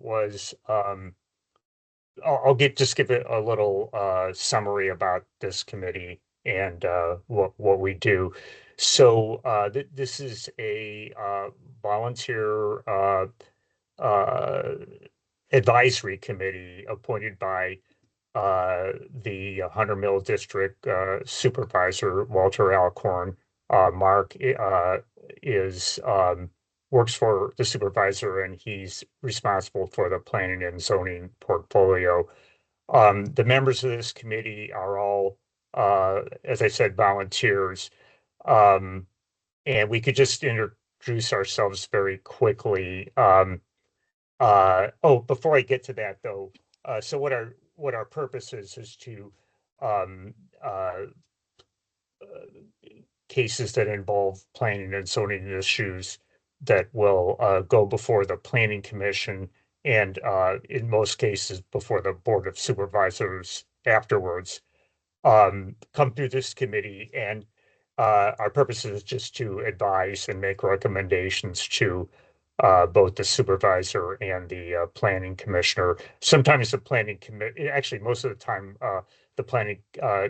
was I'll just give it a little summary about this committee and what we do. So this is a volunteer uh, advisory committee appointed by the Hunter Mill District Supervisor Walter Alcorn. Mark is works for the supervisor, and he's responsible for the planning and zoning portfolio. The members of this committee are all, as I said, volunteers. Um, and we could just introduce ourselves very quickly. Oh, before I get to that though, so what our purpose is to um, uh, cases that involve planning and zoning issues that will go before the planning commission and in most cases before the board of supervisors afterwards, come through this committee, and our purpose is just to advise and make recommendations to both the supervisor and the planning commissioner. Sometimes the planning committee, actually, most of the time, the planning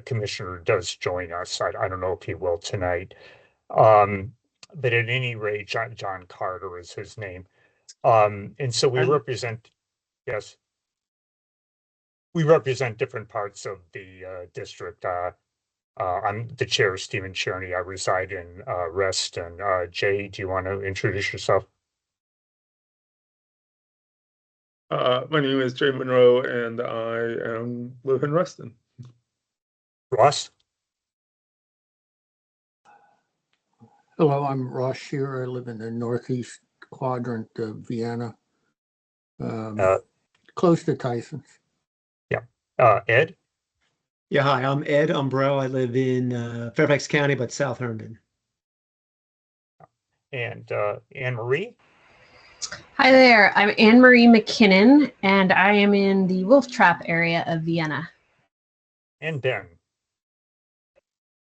commissioner does join us. I don't know if he will tonight. Um, but at any rate, John Carter is his name. And so we represent, yes, we represent different parts of the district. I'm the chair, Stephen Cherney. I reside in Reston. Jay, do you want to introduce yourself? My name is Jay Monroe, and I live in Reston. Ross? Hello, I'm Ross Shearer. I live in the northeast quadrant of Vienna, close to Tysons. Yeah. Ed? Yeah, hi, I'm Ed Umbrell. I live in Fairfax County, but South Herndon. And Anne Marie? Hi there, I'm Anne Marie McKinnon, and I am in the Wolf Trap area of Vienna. And Ben?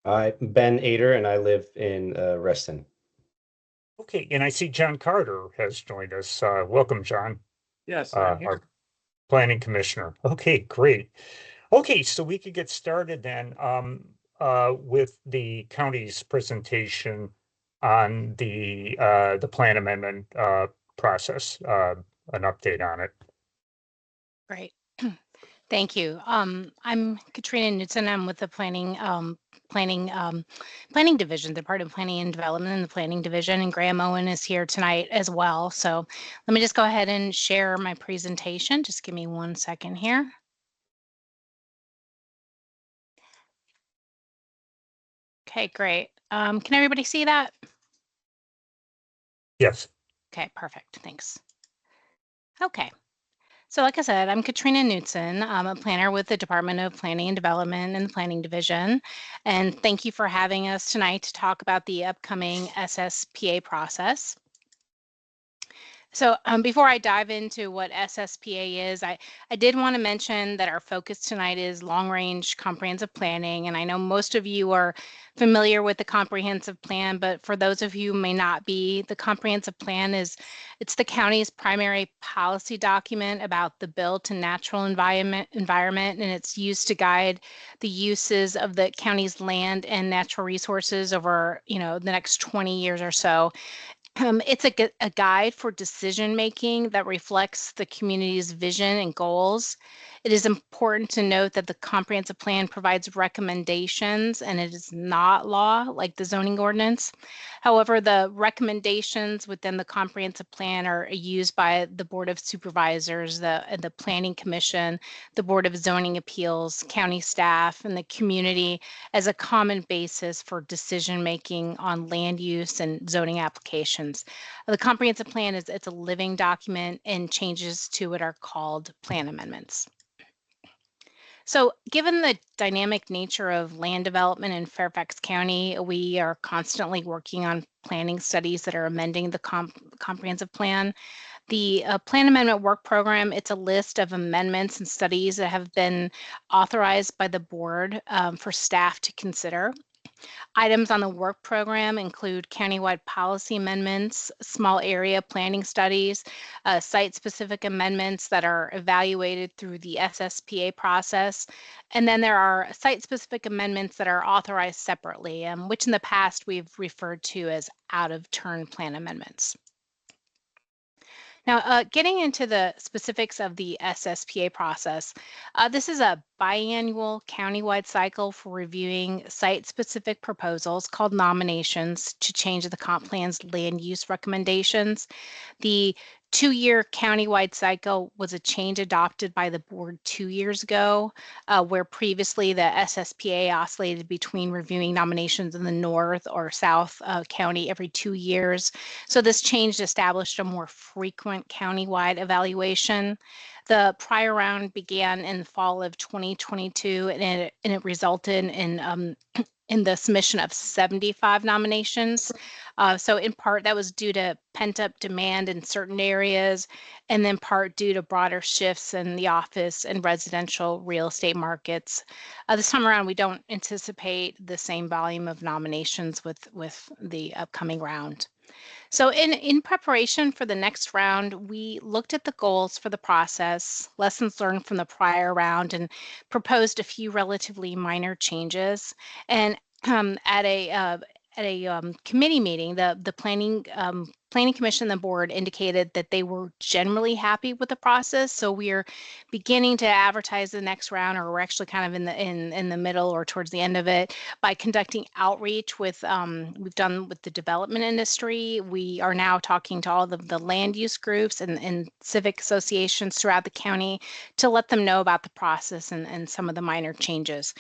I'm Ben Ader, and I live in Reston. Okay, and I see John Carter has joined us. Welcome, John. Yes, Our planning commissioner. Okay, great. Okay, so we could get started then with the county's presentation on the plan amendment process, an update on it. Great. Thank you. I'm Katrina Knudsen. I'm with the planning division, the Department of Planning and Development in the planning division, and Graham Owen is here tonight as well. So let me just go ahead and share my presentation. Just give me 1 second here. Okay, great. Can everybody see that? Yes. Okay, perfect. Thanks. Okay. So like I said, I'm Katrina Knudsen. I'm a planner with the Department of Planning and Development in the Planning Division. And thank you for having us tonight to talk about the upcoming SSPA process. So before I dive into what SSPA is, I did want to mention that our focus tonight is long-range comprehensive planning. And I know most of you are familiar with the comprehensive plan, but for those of you who may not be, the comprehensive plan it's the county's primary policy document about the built and natural environment, and it's used to guide the uses of the county's land and natural resources over, the next 20 years or so. It's a guide for decision making that reflects the community's vision and goals. It is important to note that the comprehensive plan provides recommendations and it is not law like the zoning ordinance. However, the recommendations within the comprehensive plan are used by the Board of Supervisors, the Planning Commission, the Board of Zoning Appeals, county staff, and the community as a common basis for decision making on land use and zoning applications. The comprehensive plan it's a living document, and changes to it are called plan amendments. So given the dynamic nature of land development in Fairfax County, we are constantly working on planning studies that are amending the comprehensive plan. The Plan Amendment Work Program, it's a list of amendments and studies that have been authorized by the board for staff to consider. Items on the work program include countywide policy amendments, small area planning studies, site-specific amendments that are evaluated through the SSPA process, and then there are site-specific amendments that are authorized separately, which in the past we've referred to as out-of-turn plan amendments. Now, getting into the specifics of the SSPA process, this is a biannual countywide cycle for reviewing site-specific proposals called nominations to change the comp plan's land use recommendations. The 2-year countywide cycle was a change adopted by the board 2 years ago, where previously the SSPA oscillated between reviewing nominations in the North or South County every 2 years. So this change established a more frequent countywide evaluation. The prior round began in the fall of 2022, and it resulted in the submission of 75 nominations. So in part, that was due to pent-up demand in certain areas, and then part due to broader shifts in the office and residential real estate markets. This time around, we don't anticipate the same volume of nominations with the upcoming round. So in preparation for the next round, we looked at the goals for the process, lessons learned from the prior round, and proposed a few relatively minor changes. And at a committee meeting, the planning commission and the board indicated that they were generally happy with the process. So we are beginning to advertise the next round, or we're actually kind of in the middle or towards the end of it, by conducting outreach with we've done with the development industry. We are now talking to all the land use groups and civic associations throughout the county to let them know about the process and some of the minor changes.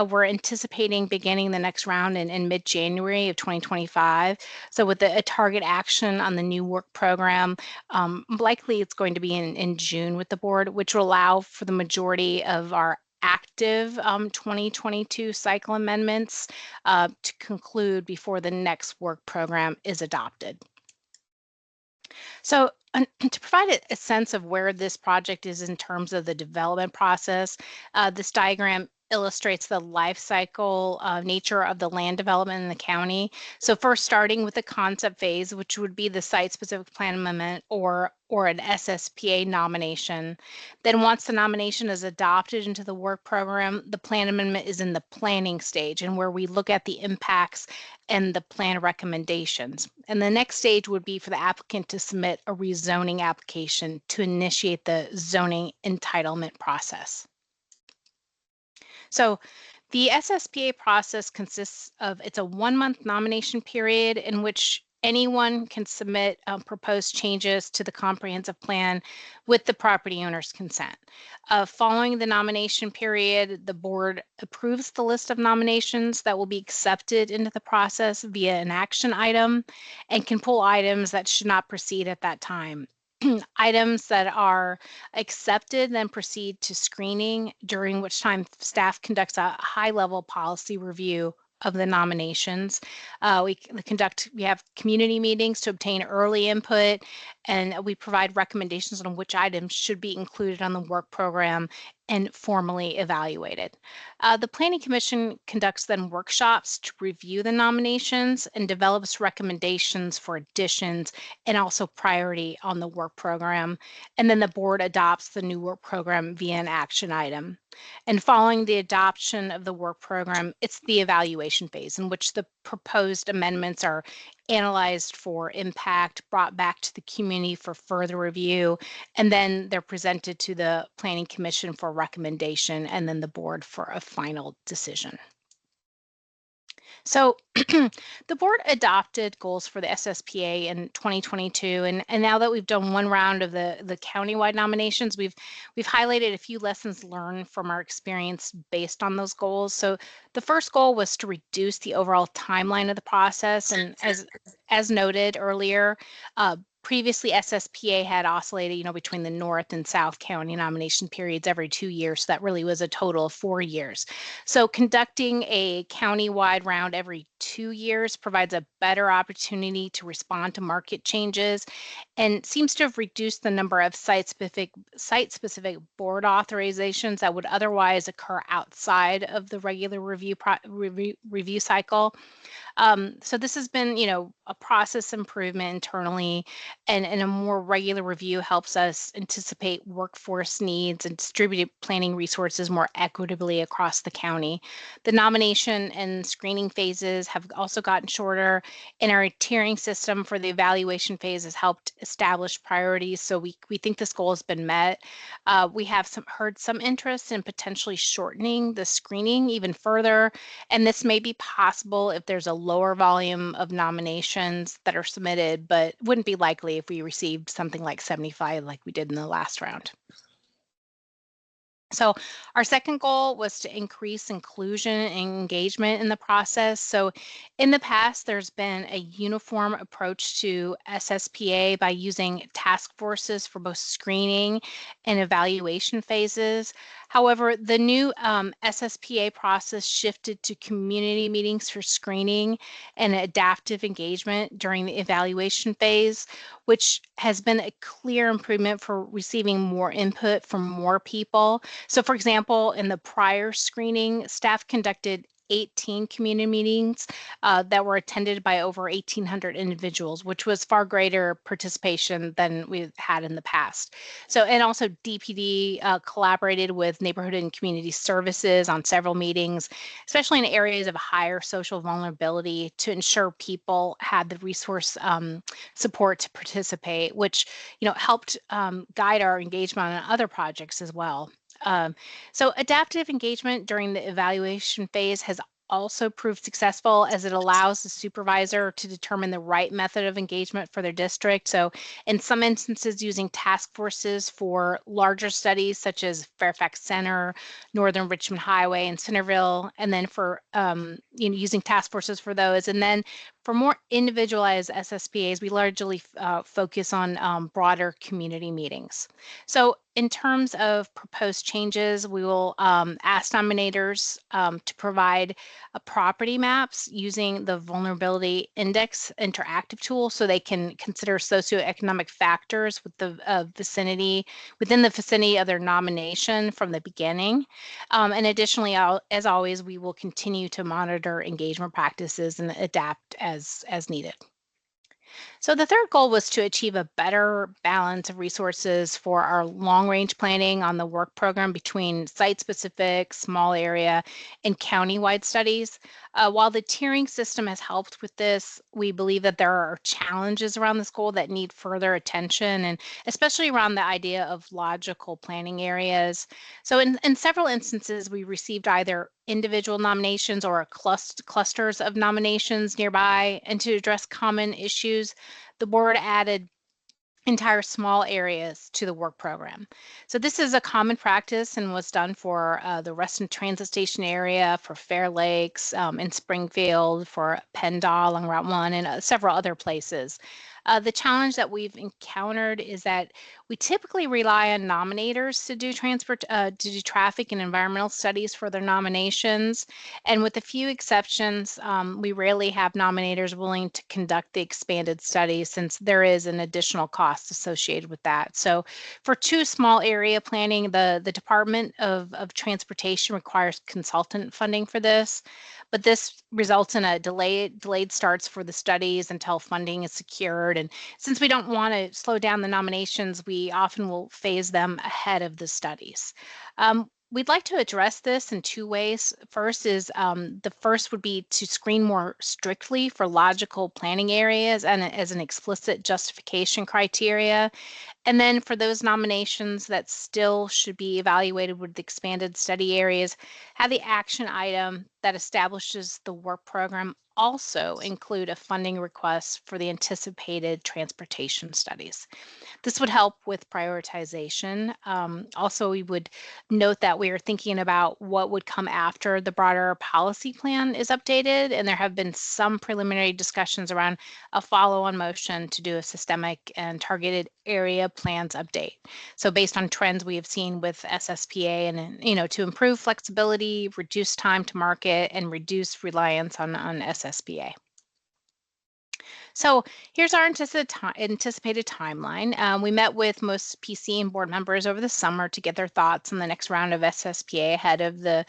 We're anticipating beginning the next round in mid-January of 2025. So with a target action on the new work program, likely it's going to be in June with the board, which will allow for the majority of our active 2022 cycle amendments to conclude before the next work program is adopted. So to provide a sense of where this project is in terms of the development process, this diagram illustrates the life cycle nature of the land development in the county. So first starting with the concept phase, which would be the site-specific plan amendment or an SSPA nomination. Then once the nomination is adopted into the work program, the plan amendment is in the planning stage, and where we look at the impacts and the plan recommendations. And the next stage would be for the applicant to submit a rezoning application to initiate the zoning entitlement process. So the SSPA process consists of, it's a 1-month nomination period in which anyone can submit proposed changes to the comprehensive plan with the property owner's consent. Following the nomination period, the board approves the list of nominations that will be accepted into the process via an action item and can pull items that should not proceed at that time. Items that are accepted then proceed to screening, during which time staff conducts a high-level policy review of the nominations. We have community meetings to obtain early input, and we provide recommendations on which items should be included on the work program and formally evaluated. The Planning Commission conducts then workshops to review the nominations and develops recommendations for additions and also priority on the work program. And then the board adopts the new work program via an action item. And following the adoption of the work program, it's the evaluation phase in which the proposed amendments are analyzed for impact, brought back to the community for further review, and then they're presented to the Planning Commission for recommendation, and then the board for a final decision. So the board adopted goals for the SSPA in 2022, and now that we've done one round of the countywide nominations, we've highlighted a few lessons learned from our experience based on those goals. So the first goal was to reduce the overall timeline of the process, and as noted earlier, previously SSPA had oscillated, between the North and South County nomination periods every 2 years. So that really was a total of 4 years. So conducting a county-wide round every 2 years provides a better opportunity to respond to market changes and seems to have reduced the number of site-specific board authorizations that would otherwise occur outside of the regular review cycle. So this has been, a process improvement internally, and a more regular review helps us anticipate workforce needs and distribute planning resources more equitably across the county. The nomination and screening phases have also gotten shorter, and our tiering system for the evaluation phase has helped establish priorities. So we think this goal has been met. We have heard some interest in potentially shortening the screening even further, and this may be possible if there's a lower volume of nominations that are submitted, but wouldn't be likely if we received something like 75 like we did in the last round. So our second goal was to increase inclusion and engagement in the process. So in the past, there's been a uniform approach to SSPA by using task forces for both screening and evaluation phases. However, the new SSPA process shifted to community meetings for screening and adaptive engagement during the evaluation phase, which has been a clear improvement for receiving more input from more people. So for example, in the prior screening, staff conducted 18 community meetings that were attended by over 1,800 individuals, which was far greater participation than we've had in the past. So, and also DPD collaborated with neighborhood and community services on several meetings, especially in areas of higher social vulnerability, to ensure people had the resource support to participate, which, helped guide our engagement on other projects as well. So adaptive engagement during the evaluation phase has also proved successful, as it allows the supervisor to determine the right method of engagement for their district. So in some instances, using task forces for larger studies such as Fairfax Center, Northern Richmond Highway, and Centerville, and then for using task forces for those. And then for more individualized SSPAs, we largely focus on broader community meetings. So in terms of proposed changes, we will ask nominators to provide property maps using the Vulnerability Index interactive tool, so they can consider socioeconomic factors with the within the vicinity of their nomination from the beginning. And additionally, as always, we will continue to monitor engagement practices and adapt as needed. So the third goal was to achieve a better balance of resources for our long-range planning on the work program between site-specific, small area, and county-wide studies. While the tiering system has helped with this, we believe that there are challenges around this goal that need further attention, and especially around the idea of logical planning areas. So in several instances, we received either individual nominations or clusters of nominations nearby, and to address common issues, the board added entire small areas to the work program. So this is a common practice and was done for the Reston Transit Station area, for Fair Lakes, in Springfield, for PennDOT along Route 1, and several other places. The challenge that we've encountered is that we typically rely on nominators to do traffic and environmental studies for their nominations. And with a few exceptions, we rarely have nominators willing to conduct the expanded study, since there is an additional cost associated with that. So for two small area planning, the Department of Transportation requires consultant funding for this, but this results in a delayed starts for the studies until funding is secured. And since we don't want to slow down the nominations, we often will phase them ahead of the studies. We'd like to address this in two ways. First is the first would be to screen more strictly for logical planning areas and as an explicit justification criteria. And then for those nominations that still should be evaluated with expanded study areas, have the action item that establishes the work program also include a funding request for the anticipated transportation studies. This would help with prioritization. Also, we would note that we are thinking about what would come after the broader policy plan is updated, and there have been some preliminary discussions around a follow-on motion to do a systemic and targeted area plans update. So based on trends we have seen with SSPA, and to improve flexibility, reduce time to market, and reduce reliance on SSBA. So here's our anticipated timeline. We met with most PC and board members over the summer to get their thoughts on the next round of SSPA ahead of the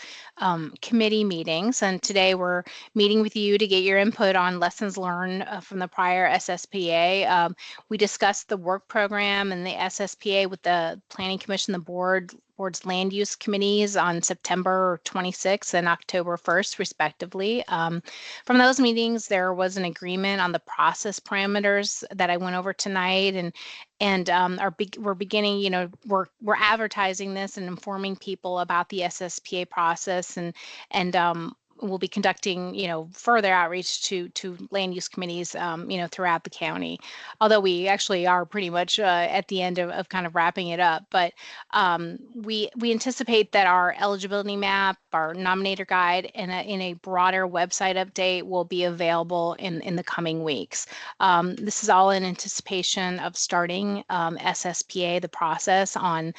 committee meetings. And today we're meeting with you to get your input on lessons learned from the prior SSPA. We discussed the work program and the SSPA with the Planning Commission, the board's land use committees on September 26th and October 1st, respectively. From those meetings, there was an agreement on the process parameters that I went over tonight, and we're beginning, we're advertising this and informing people about the SSPA process, and we'll be conducting, further outreach to land use committees, throughout the county. Although we actually are pretty much at the end of kind of wrapping it up, but we anticipate that our eligibility map, our nominator guide, and in a broader website update will be available in the coming weeks. This is all in anticipation of starting SSPA, the process, on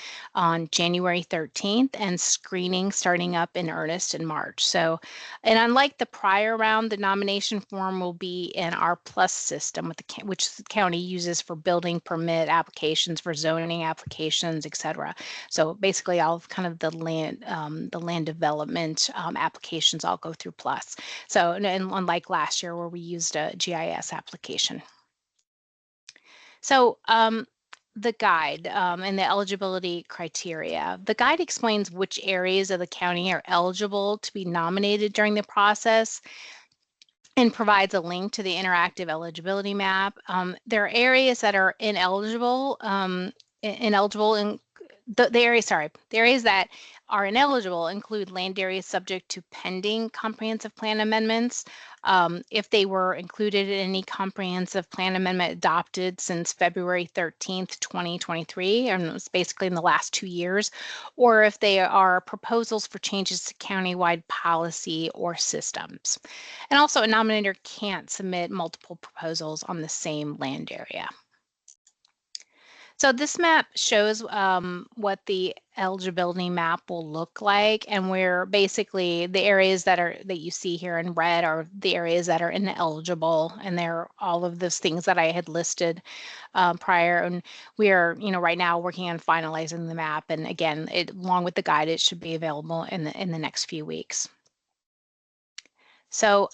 January 13th, and screening starting up in earnest in March. So, and unlike the prior round, the nomination form will be in our Plus system, which the county uses for building permit applications, for zoning applications, etc. So basically, all of kind of the land development applications all go through Plus. So, and unlike last year where we used a GIS application. So, the guide and the eligibility criteria. The guide explains which areas of the county are eligible to be nominated during the process and provides a link to the interactive eligibility map. There are areas that are ineligible, the areas that are ineligible include land areas subject to pending comprehensive plan amendments. If they were included in any comprehensive plan amendment adopted since February 13th, 2023, and it was basically in the last 2 years, or if they are proposals for changes to countywide policy or systems. And also, a nominator can't submit multiple proposals on the same land area. So this map shows what the eligibility map will look like, and where basically the areas that you see here in red are the areas that are ineligible, and they're all of those things that I had listed prior. And we are, right now working on finalizing the map. And again, along with the guide, it should be available in the next few weeks. So.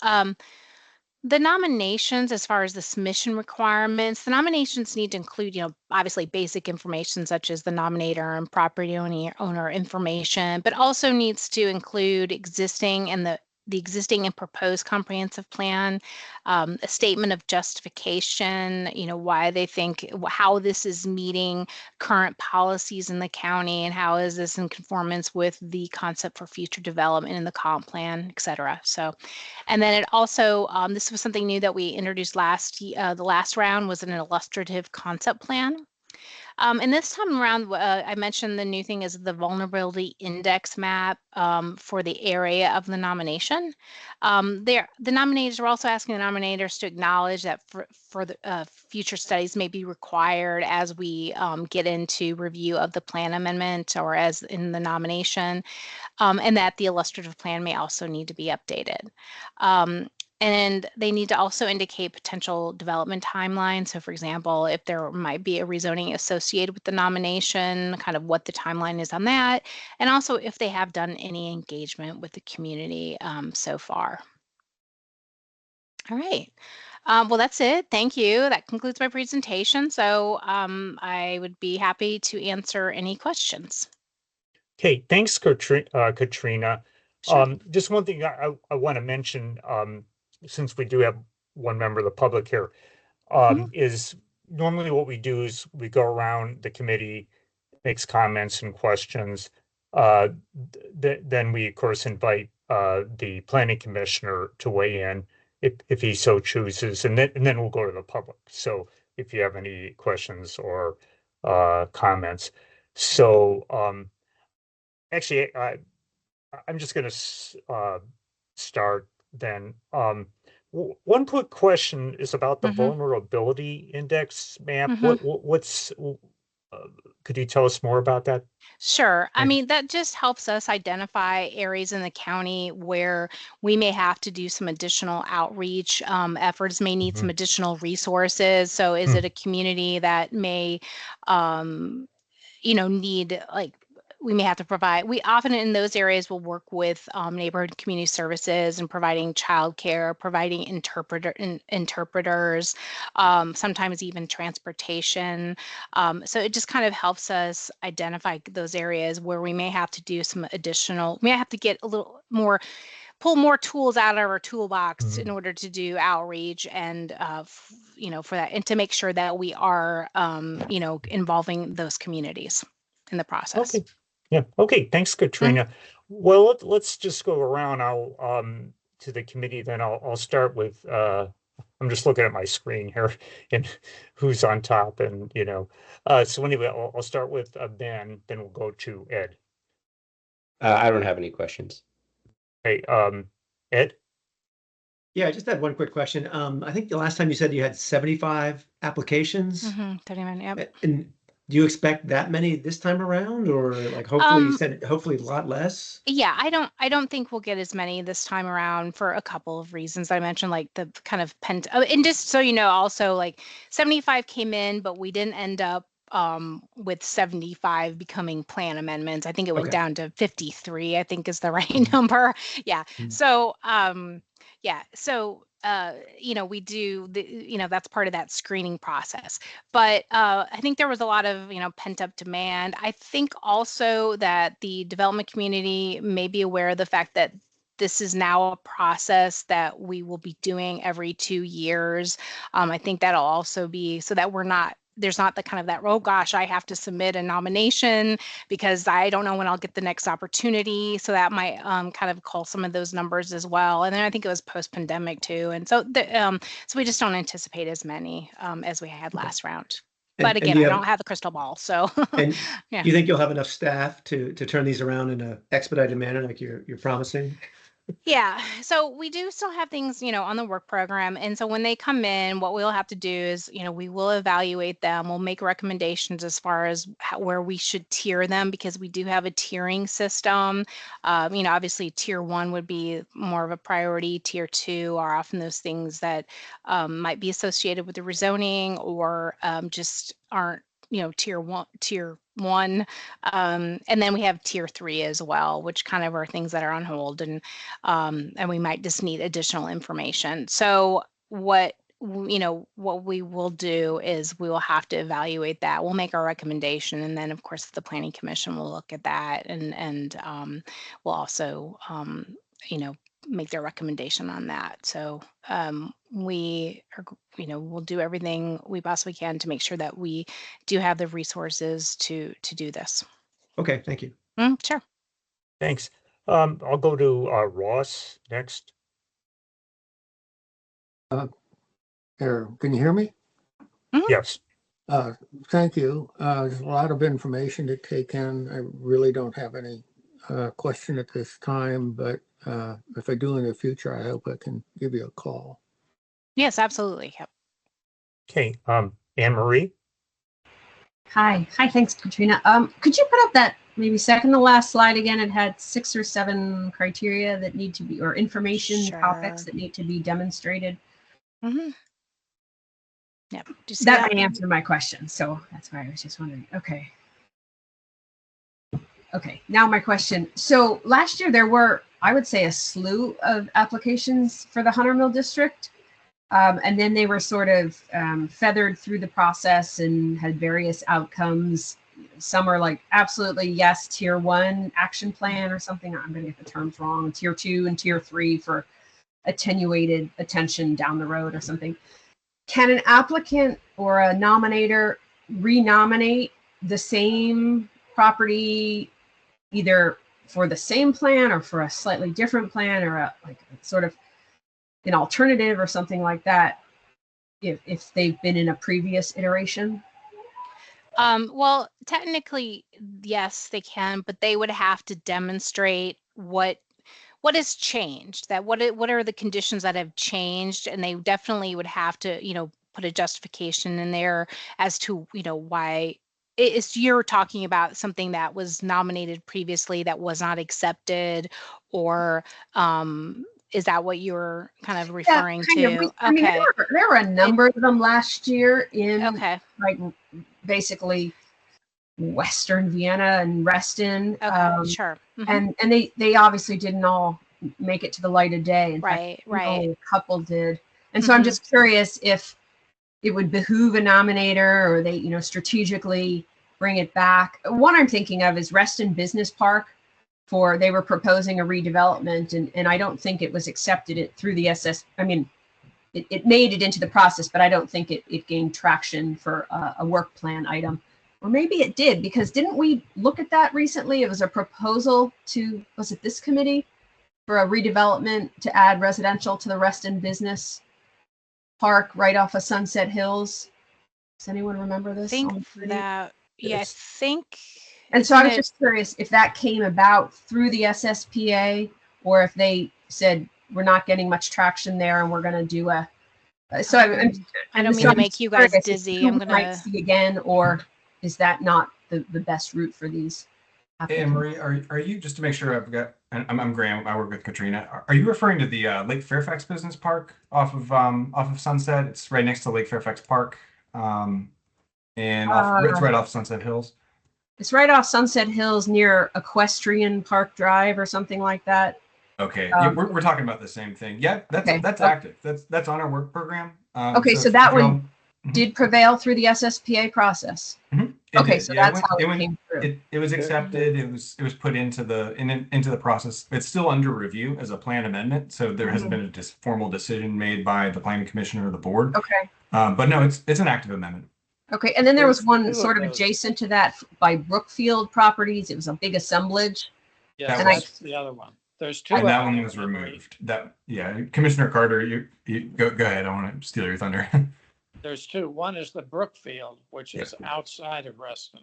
The nominations, as far as the submission requirements, the nominations need to include, obviously basic information such as the nominator and property owner information, but also needs to include existing and the existing and proposed comprehensive plan, a statement of justification, why they think, how this is meeting current policies in the county, and how is this in conformance with the concept for future development in the comp plan, et cetera. So, and then it also, this was something new that we introduced the last round was an illustrative concept plan. And this time around, I mentioned the new thing is the vulnerability index map for the area of the nomination. The nominators are also asking the nominators to acknowledge that for the future studies may be required as we get into review of the plan amendment or as in the nomination, and that the illustrative plan may also need to be updated. And they need to also indicate potential development timelines. So for example, if there might be a rezoning associated with the nomination, kind of what the timeline is on that. And also if they have done any engagement with the community so far. All right. Well, that's it. Thank you. That concludes my presentation. So I would be happy to answer any questions. Okay, thanks, Katrina. Sure. Just one thing I want to mention, since we do have one member of the public here, is normally what we do is we go around the committee, makes comments and questions. Then we, of course, invite the planning commissioner to weigh in if he so chooses, and then we'll go to the public. So if you have any questions or comments. So actually, I'm just going to start then. One quick question is about the vulnerability index map. What's could you tell us more about that? Sure. I Thank- mean, that just helps us identify areas in the county where we may have to do some additional outreach efforts, may need some Mhm. additional resources. So is Hmm. it a community that may, um, need like, we may have to provide, we often in those areas will work with neighborhood community services and providing childcare, providing interpreters, sometimes even transportation. So it just kind of helps us identify those areas where we may have to do some additional, we may have to get a little more, pull more tools out of our toolbox in Mhm. order to do outreach and, for that, and to make sure that we are, involving those communities in the process. Okay. Yeah. Okay. Thanks, Katrina. Well, let's just go around. I'll to the committee. Then I'll start with. I'm just looking at my screen here, and who's on top, and So anyway, I'll start with Ben. Then we'll go to Ed. I don't have any questions. Hey, Ed. Yeah, I just had one quick question. I think the last time you said you had 75 applications. 30 minutes. Yep. And do you expect that many this time around, or like hopefully you said hopefully a lot less? Yeah, I don't think we'll get as many this time around for a couple of reasons I mentioned, like the kind of and just so you know, also like 75 came in, but we didn't end up with 75 becoming plan amendments. I think it went Okay. down to 53, I think is the right number. Yeah. Mhm. So yeah, so we do that's part of that screening process. But I think there was a lot of pent up demand. I think also that the development community may be aware of the fact that this is now a process that we will be doing every 2 years. I think that'll also be so that there's not the kind of that, oh gosh, I have to submit a nomination because I don't know when I'll get the next opportunity. So that might kind of call some of those numbers as well. And then I think it was post-pandemic too. And so so we just don't anticipate as many as we had last round. But And again, you I have- don't have the crystal ball. So And Yeah. do you think you'll have enough staff to turn these around in an expedited manner like you're promising? Yeah, so we do still have things, on the work program. And so when they come in, what we'll have to do is, we will evaluate them. We'll make recommendations as far as where we should tier them because we do have a tiering system. Obviously, tier one would be more of a priority. Tier two are often those things that might be associated with the rezoning or just aren't, tier one. And then we have tier three as well, which kind of are things that are on hold and we might just need additional information. So what we will do is we will have to evaluate that. We'll make our recommendation, and then of course the planning commission will look at that and we'll also make their recommendation on that. So we are we'll do everything we possibly can to make sure that we do have the resources to do this. Okay, thank you. Sure. Thanks. I'll go to Ross next. There, can you hear me? Yes. Thank you. There's a lot of information to take in. I really don't have any question at this time, but if I do in the future, I hope I can give you a call. Yes, absolutely. Yep. Okay. Anne Marie. Hi. Thanks, Katrina. Could you put up that maybe second to last slide again? It had 6 or 7 criteria that need to be, or information topics Sure. that need to be demonstrated. Mm-hmm. Yep. Do you see That that? may answer my question. So that's why I was just wondering. Okay. Now my question. So last year there were, I would say, a slew of applications for the Hunter Mill district. And then they were sort of feathered through the process and had various outcomes. Some are like absolutely yes, tier 1 action plan or something. I'm going to get the terms wrong. Tier 2 and tier 3 for attenuated attention down the road or something. Can an applicant or a nominator renominate the same property either for the same plan or for a slightly different plan or a sort of an alternative or something like that if they've been in a previous iteration? Well, technically, yes, they can, but they would have to demonstrate what has changed, that what are the conditions that have changed, and they definitely would have to, put a justification in there as to, why you're talking about something that was nominated previously that was not accepted, or is that what you're kind of referring kind of. to? I mean, Okay. there were a number of them last year in Okay. like basically Western Vienna and Reston. Okay. Sure. Mhm. And they obviously didn't all make it to the light of day. In fact, Right. Right. only a couple did. And so I'm just curious if it would behoove a nominator, or they, strategically bring it back. One I'm thinking of is Reston Business Park. They were proposing a redevelopment, and I don't think it was accepted through the SS. I mean, it made it into the process, but I don't think it gained traction for a work plan item. Or maybe it did, because didn't we look at that recently? It was a proposal was it this committee, for a redevelopment to add residential to the Reston Business Park right off of Sunset Hills. Does anyone remember this? I think. And so I was just curious if that came about through the SSPA, or if they said we're not getting much traction there and we're going to do a. So I don't mean to make you guys dizzy. I'm going to see again, or is that not the best route for these? Hey, Marie, are you, just to make sure I've got, I'm Graham, I work with Katrina. Are you referring to the Lake Fairfax Business Park off of Sunset? It's right next to Lake Fairfax Park. And it's right off Sunset Hills. It's right off Sunset Hills near Equestrian Park Drive or something like that. Okay, yeah, we're talking about the same thing. Yeah, that's active. That's on our work program. Okay, so that one did prevail through the SSPA process. Okay, so that's how it came through. It was accepted. It was put into the process. It's still under review as a plan amendment, so there hasn't been a formal decision made by the planning commission or the board. Okay. But no, it's an active amendment. Okay, and then there was one sort of adjacent to that by Brookfield Properties. It was a big assemblage. Yeah, that's the other one. There's two. And that one was removed. Commissioner Carter, you go ahead. I want to steal your thunder. There's two. One is the Brookfield, which is outside of Reston.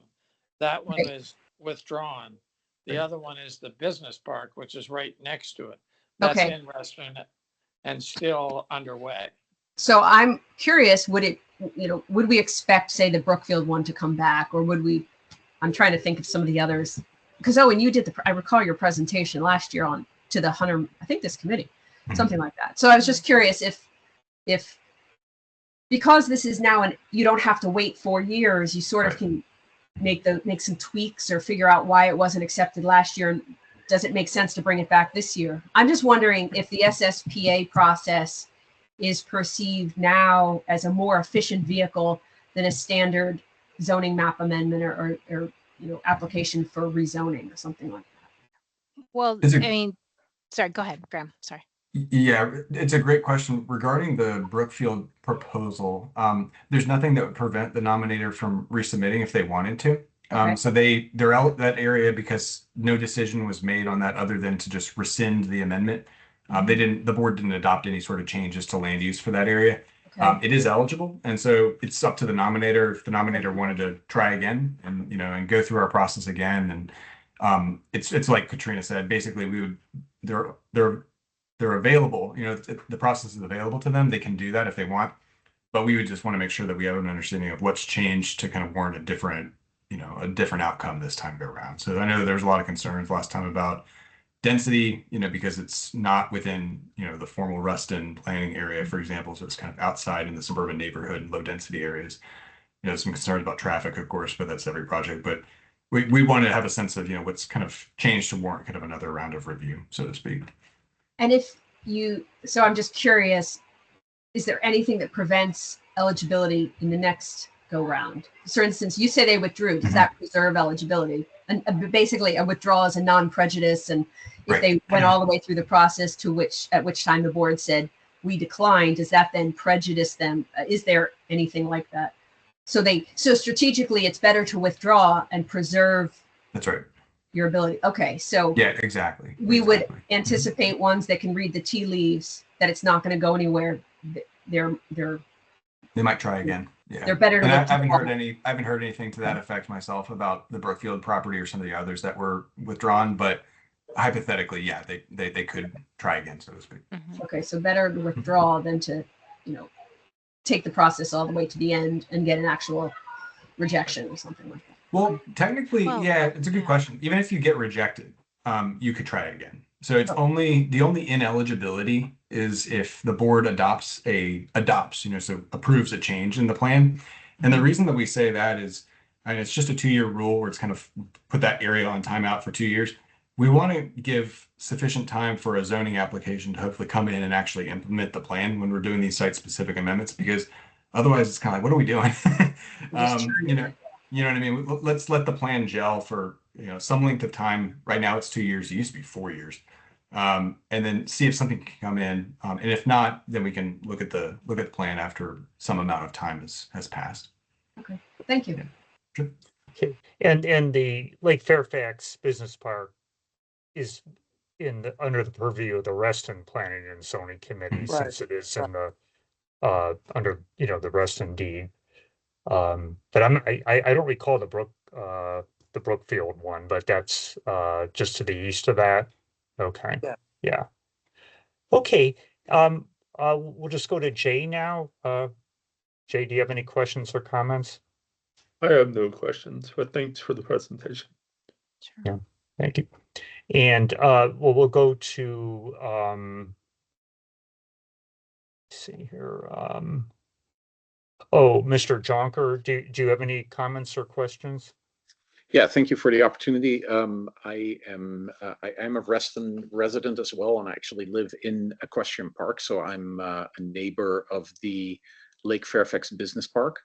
That one is withdrawn. The other one is the Business Park, which is right next to it. That's in Reston and still underway. So I'm curious, would we expect, say, the Brookfield one to come back, or I'm trying to think of some of the others. Because, and you did I recall your presentation last year to the Hunter, I think this committee, something like that. So I was just curious if because this is now you don't have to wait 4 years, you sort of can make some tweaks or figure out why it wasn't accepted last year. And does it make sense to bring it back this year? I'm just wondering if the SSPA process is perceived now as a more efficient vehicle than a standard zoning map amendment or application for rezoning or something like that. Well, sorry, go ahead, Graham. Sorry. Yeah, it's a great question regarding the Brookfield proposal. There's nothing that would prevent the nominator from resubmitting if they wanted to. So they're out that area because no decision was made on that other than to just rescind the amendment. The board didn't adopt any sort of changes to land use for that area. It is eligible, and so it's up to the nominator if the nominator wanted to try again and go through our process again. And it's like Katrina said. Basically, they're available. The process is available to them. They can do that if they want, but we would just want to make sure that we have an understanding of what's changed to kind of warrant a different outcome this time go around. So I know there was a lot of concerns last time about density, because it's not within, the formal Reston planning area, for example. So it's kind of outside in the suburban neighborhood and low density areas. Some concerns about traffic, of course, but that's every project. But we want to have a sense of, what's kind of changed to warrant kind of another round of review, so to speak. And so I'm just curious, is there anything that prevents eligibility in the next go round? For instance, you say they withdrew. Does that preserve eligibility? And basically a withdrawal is a non-prejudice. And if they went all the way through the process at which time the board said we declined, does that then prejudice them? Is there anything like that? So strategically it's better to withdraw and preserve. That's right. Your ability. Okay. So yeah, exactly. We would anticipate ones that can read the tea leaves, that it's not going to go anywhere. They might try again. Yeah, they're better. I haven't heard anything to that effect myself about the Brookfield property or some of the others that were withdrawn, but hypothetically, yeah, they could try again, so to speak. Okay, so better to withdraw than to, take the process all the way to the end and get an actual rejection or something like that. Well, technically, Well, yeah, it's a good yeah. question. Even if you get rejected, you could try it again. So it's only the only ineligibility is if the board adopts, so approves a change in the plan. And the reason that we say that is, and it's just a 2-year rule where it's kind of put that area on timeout for 2 years. We want to give sufficient time for a zoning application to hopefully come in and actually implement the plan when we're doing these site-specific amendments, because otherwise it's kind of like, what are we doing? You know what I mean? Let's let the plan gel for, some length of time. Right now it's 2 years. It used to be 4 years. And then see if something can come in. And if not, then we can look at the plan after some amount of time has passed. Okay, thank you. Okay, and the Lake Fairfax Business Park is under the purview of the Reston Planning and Zoning Committee, Right, since it is in the under the Reston deed. But I don't recall the Brookfield one, but that's just to the east of that. Okay. Yeah. Okay. We'll just go to Jay now. Jay, do you have any questions or comments? I have no questions, but thanks for the presentation. Sure. Yeah. Thank you. And we'll go to let's see here. Mr. Jonker, do you have any comments or questions? Yeah, thank you for the opportunity. I am a Reston resident as well, and I actually live in Equestrian Park, so I'm a neighbor of the Lake Fairfax Business Park.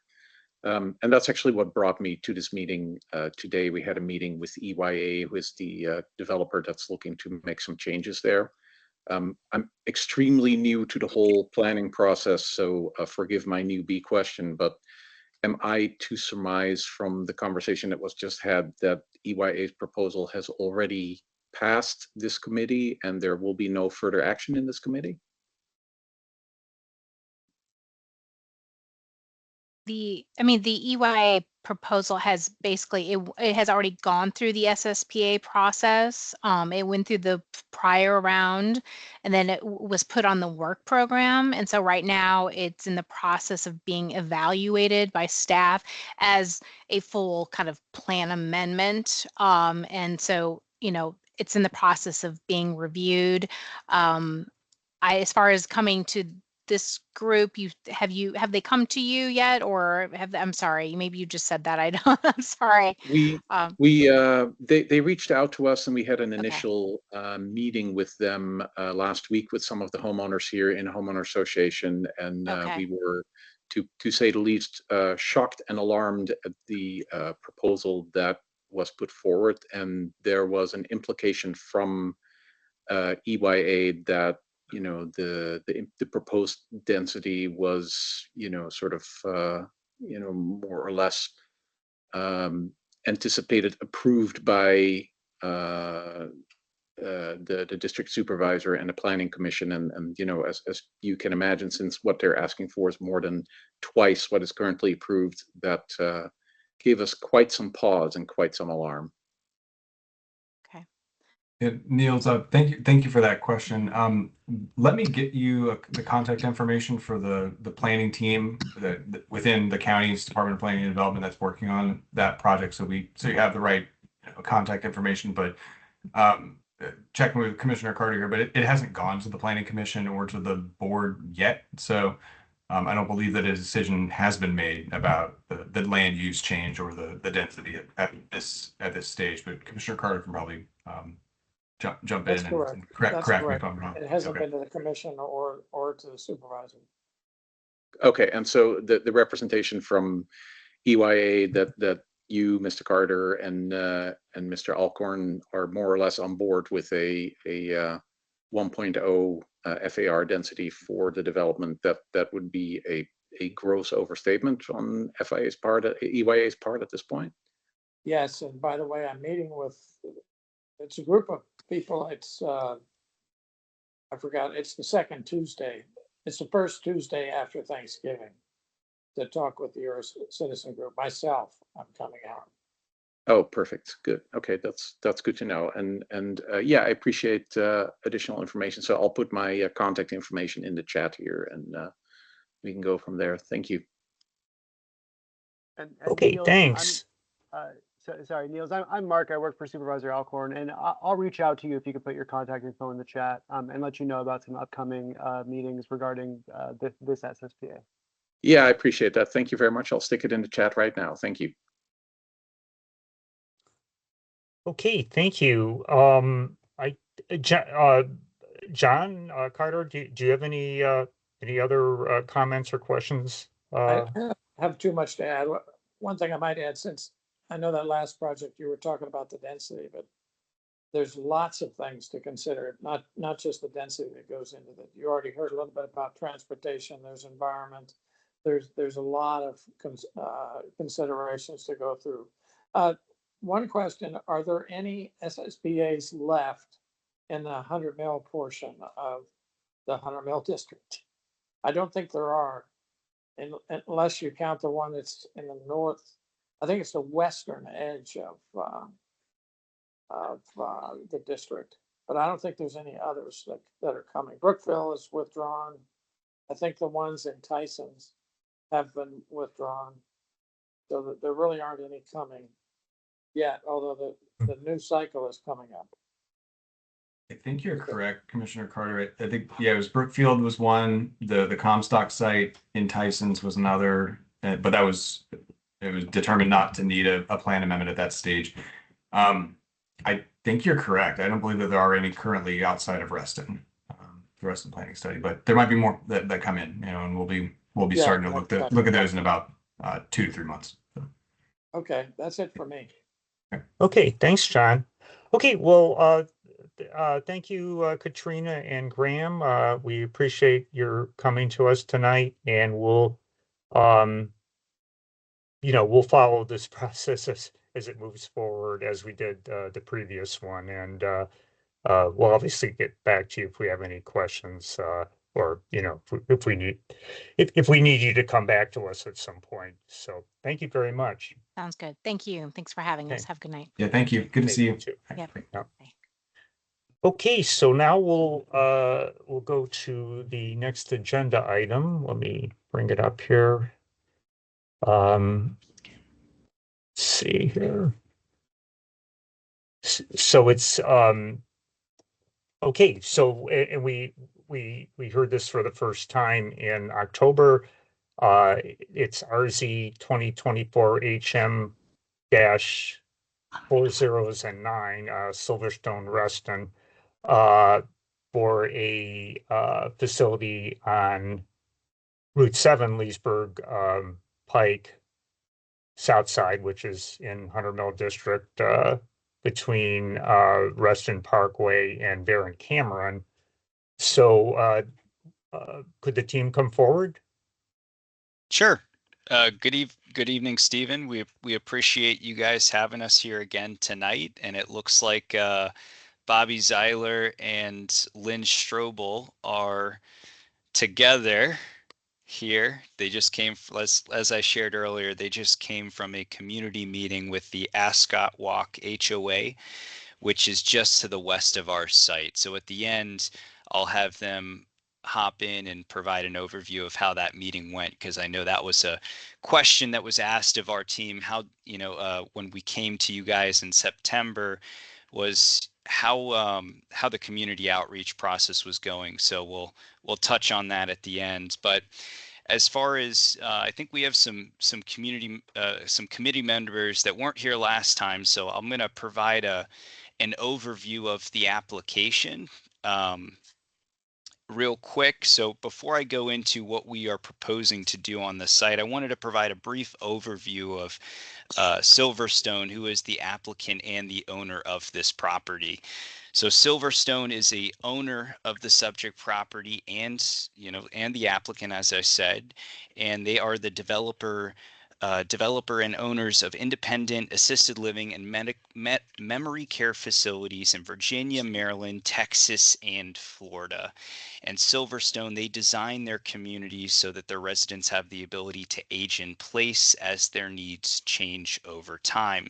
And that's actually what brought me to this meeting today. We had a meeting with EYA, who is the developer that's looking to make some changes there. I'm extremely new to the whole planning process, so forgive my newbie question, but am I to surmise from the conversation that was just had that EYA's proposal has already passed this committee and there will be no further action in this committee? The EYA proposal has basically, it has already gone through the SSPA process. It went through the prior round and then it was put on the work program. And so right now it's in the process of being evaluated by staff as a full kind of plan amendment. And so, it's in the process of being reviewed. As far as coming to this group, have they come to you yet, or I'm sorry, maybe you just said that. I'm sorry. They reached out to us and we had an Okay. initial meeting with them last week with some of the homeowners here in Homeowner Association, and Okay. we were, to say the least, shocked and alarmed at the proposal that was put forward, and there was an implication from EYA that the proposed density was sort of more or less anticipated, approved by the district supervisor and the planning commission, and as you can imagine, since what they're asking for is more than twice what is currently approved, that gave us quite some pause and quite some alarm. Niels, thank you for that question. Let me get you the contact information for the planning team within the county's Department of Planning and Development that's working on that project, so you have the right contact information. But checking with Commissioner Carter here, but it hasn't gone to the Planning Commission or to the board yet, so I don't believe that a decision has been made about the land use change or the density at this stage. But Commissioner Carter can probably jump That's in correct. and correct me if I'm wrong. It hasn't Okay. been to the commission or to the supervisor. Okay, and so the representation from EYA that you, Mr. Carter, and Mr. Alcorn are more or less on board with a 1.0 FAR density for the development, that would be a gross overstatement on EYA's part at this point. Yes, and by the way, I'm meeting with, it's a group of people. It's I forgot, it's the second Tuesday. It's the first Tuesday after Thanksgiving to talk with your citizen group. Myself, I'm coming out. Oh, perfect. Good. Okay, that's good to know. And yeah, I appreciate additional information. So I'll put my contact information in the chat here, and we can go from there. Thank you. Okay, thanks. sorry, Niels. I'm Mark. I work for Supervisor Alcorn, and I'll reach out to you if you could put your contact info in the chat and let you know about some upcoming meetings regarding this SSPA. Yeah, I appreciate that. Thank you very much. I'll stick it in the chat right now. Thank you. Okay, thank you. John Carter, do you have any other comments or questions? I don't have too much to add. One thing I might add, since I know that last project you were talking about the density, but there's lots of things to consider, not just the density that goes into it. You already heard a little bit about transportation, there's environment, there's a lot of considerations to go through. One question, are there any SSPAs left in the 100 mil portion of the 100 mil district? I don't think there are, unless you count the one that's in the north. I think it's the western edge of the district, but I don't think there's any others that are coming. Brookville is withdrawn. I think the ones in Tyson's have been withdrawn, so that there really aren't any coming yet, although the new cycle is coming up. I think you're correct, Commissioner Carter. I think, yeah, it was Brookfield was one, the Comstock site in Tyson's was another, but it was determined not to need a plan amendment at that stage. I think you're correct. I don't believe that there are any currently outside of Reston, the Reston planning study, but there might be more that come in, and we'll be starting to look at those in about 2 to 3 months. So. Okay, that's it for me. Okay, thanks, John. Okay, well, thank you, Katrina and Graham. We appreciate your coming to us tonight, and we'll follow this process as it moves forward, as we did the previous one, and we'll obviously get back to you if we have any questions, or if we need you to come back to us at some point. So thank you very much. Sounds good. Thank you. Thanks for having us. Have a good night. Yeah, thank you. Good to see you. Yep. Okay, so now we'll go to the next agenda item. Let me bring it up here. Let's see here. So it's okay. So and we heard this for the first time in October. It's RZ 2024 HM-4009 Silverstone Reston for a facility on Route 7 Leesburg Pike South Side, which is in 100 Mill District, between Reston Parkway and Barron Cameron. So could the team come forward? Sure. Good evening, Stephen. We appreciate you guys having us here again tonight, and it looks like Bobby Zeiler and Lynn Strobel are together here. They just came, as I shared earlier, they just came from a community meeting with the Ascot Walk HOA, which is just to the west of our site. So at the end, I'll have them hop in and provide an overview of how that meeting went, because I know that was a question that was asked of our team, how, when we came to you guys in September, was how the community outreach process was going. So we'll touch on that at the end. But as far as I think we have some community some committee members that weren't here last time, so I'm going to provide an overview of the application real quick. So before I go into what we are proposing to do on the site, I wanted to provide a brief overview of Silverstone, who is the applicant and the owner of this property. So Silverstone is the owner of the subject property and the applicant, as I said, and they are the developer and owners of independent assisted living and memory care facilities in Virginia, Maryland, Texas, and Florida. And Silverstone, they design their communities so that their residents have the ability to age in place as their needs change over time.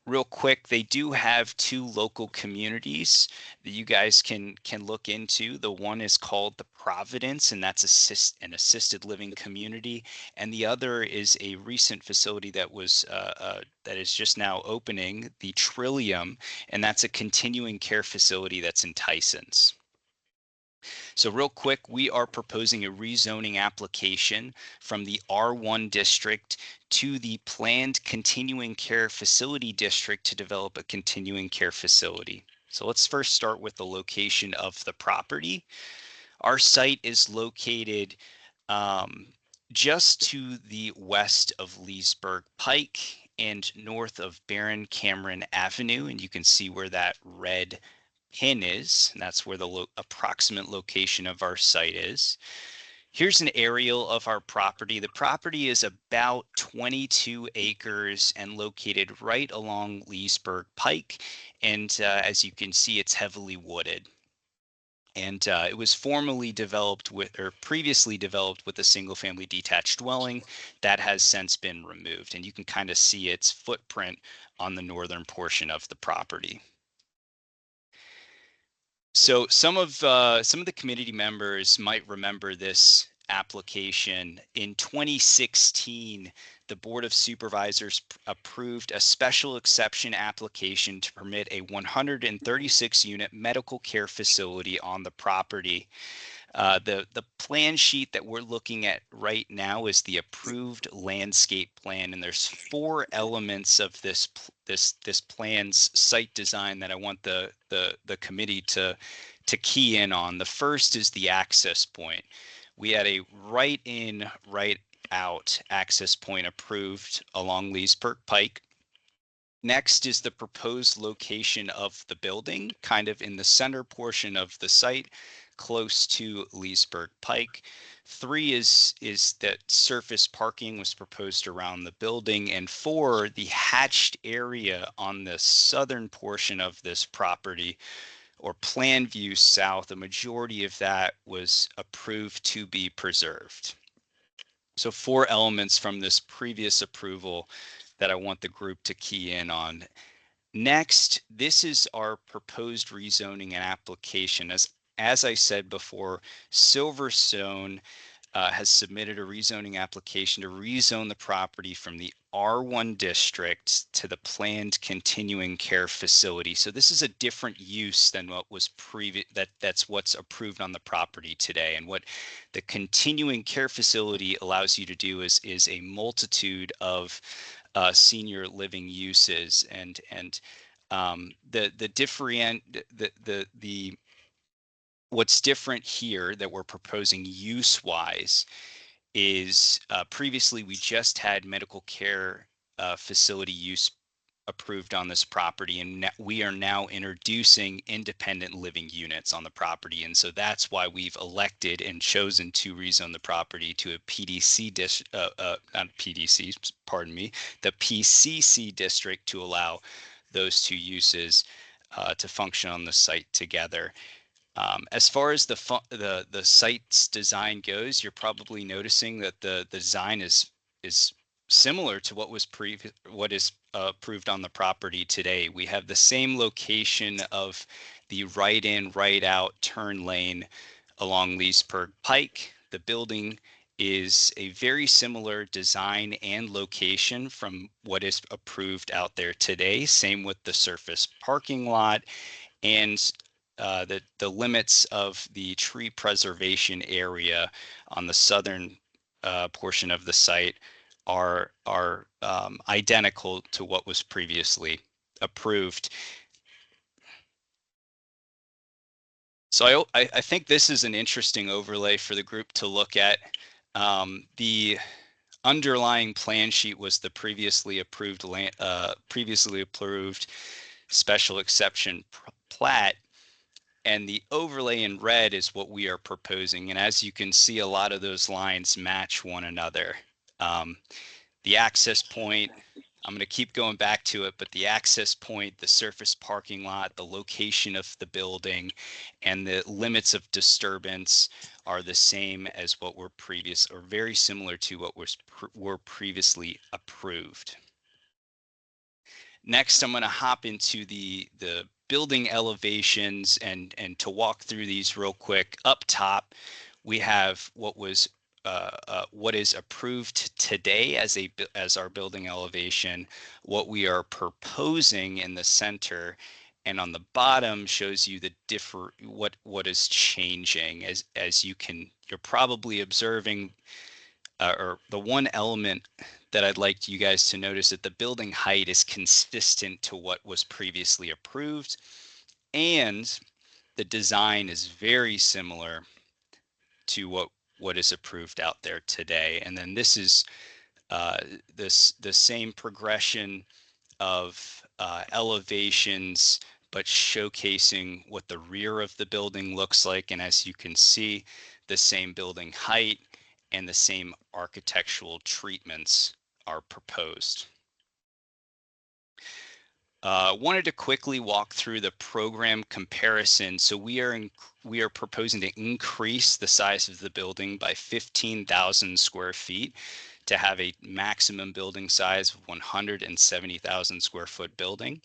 real quick, they do have 2 local communities that you guys can look into. The one is called the Providence, and that's an assisted living community, and the other is a recent facility that was that is just now opening, the Trillium, and that's a continuing care facility that's in Tysons. So real quick, we are proposing a rezoning application from the R1 district to the planned continuing care facility district to develop a continuing care facility. So let's first start with the location of the property. Our site is located just to the west of Leesburg Pike and north of Baron Cameron Avenue, and you can see where that red pin is, and that's where the approximate location of our site is. Here's an aerial of our property. The property is about 22 acres and located right along Leesburg Pike, and as you can see, it's heavily wooded. And it was formerly developed with, or previously developed with, a single family detached dwelling that has since been removed, and you can kind of see its footprint on the northern portion of the property. So some of the community members might remember this application. In 2016, the Board of Supervisors approved a special exception application to permit a 136 unit medical care facility on the property. The plan sheet that we're looking at right now is the approved landscape plan, and there's 4 elements of this plan's site design that I want the committee to key in on. The first is the access point. We had a right in, right out access point approved along Leesburg Pike. Next is the proposed location of the building, kind of in the center portion of the site, close to Leesburg Pike. 3 is that surface parking was proposed around the building. And 4, the hatched area on the southern portion of this property, or plan view south, a majority of that was approved to be preserved. So 4 elements from this previous approval that I want the group to key in on. Next, this is our proposed rezoning and application. As I said before, Silverstone has submitted a rezoning application to rezone the property from the R1 district to the planned continuing care facility. So this is a different use than what was that's what's approved on the property today. And what the continuing care facility allows you to do is a multitude of senior living uses, and what's different here that we're proposing use-wise is previously we just had medical care facility use approved on this property, and we are now introducing independent living units on the property. And so that's why we've elected and chosen to rezone the property to a PDC not PDC, pardon me, the PCC district, to allow those 2 uses to function on the site together. As far as the site's design goes, you're probably noticing that the design is similar to what is approved on the property today. We have the same location of the right in, right out turn lane along Leesburg Pike. The building is a very similar design and location from what is approved out there today. Same with the surface parking lot, and the limits of the tree preservation area on the southern portion of the site are identical to what was previously approved. So I think this is an interesting overlay for the group to look at. The underlying plan sheet was the previously approved special exception plat, and the overlay in red is what we are proposing. And as you can see, a lot of those lines match one another. The access point, I'm going to keep going back to it, but the access point, the surface parking lot, the location of the building, and the limits of disturbance are the same as what were or very similar to what were previously approved. Next, I'm going to hop into the building elevations and to walk through these real quick. Up top, we have what is approved today as our building elevation, what we are proposing in the center, and on the bottom shows you what is changing. You're probably observing, or the one element that I'd like you guys to notice, that the building height is consistent to what was previously approved, and the design is very similar to what is approved out there today. And then this is the same progression of elevations, but showcasing what the rear of the building looks like. And as you can see, the same building height and the same architectural treatments are proposed. Wanted to quickly walk through the program comparison. So we are proposing to increase the size of the building by 15,000 square feet to have a maximum building size of 170,000 square foot building.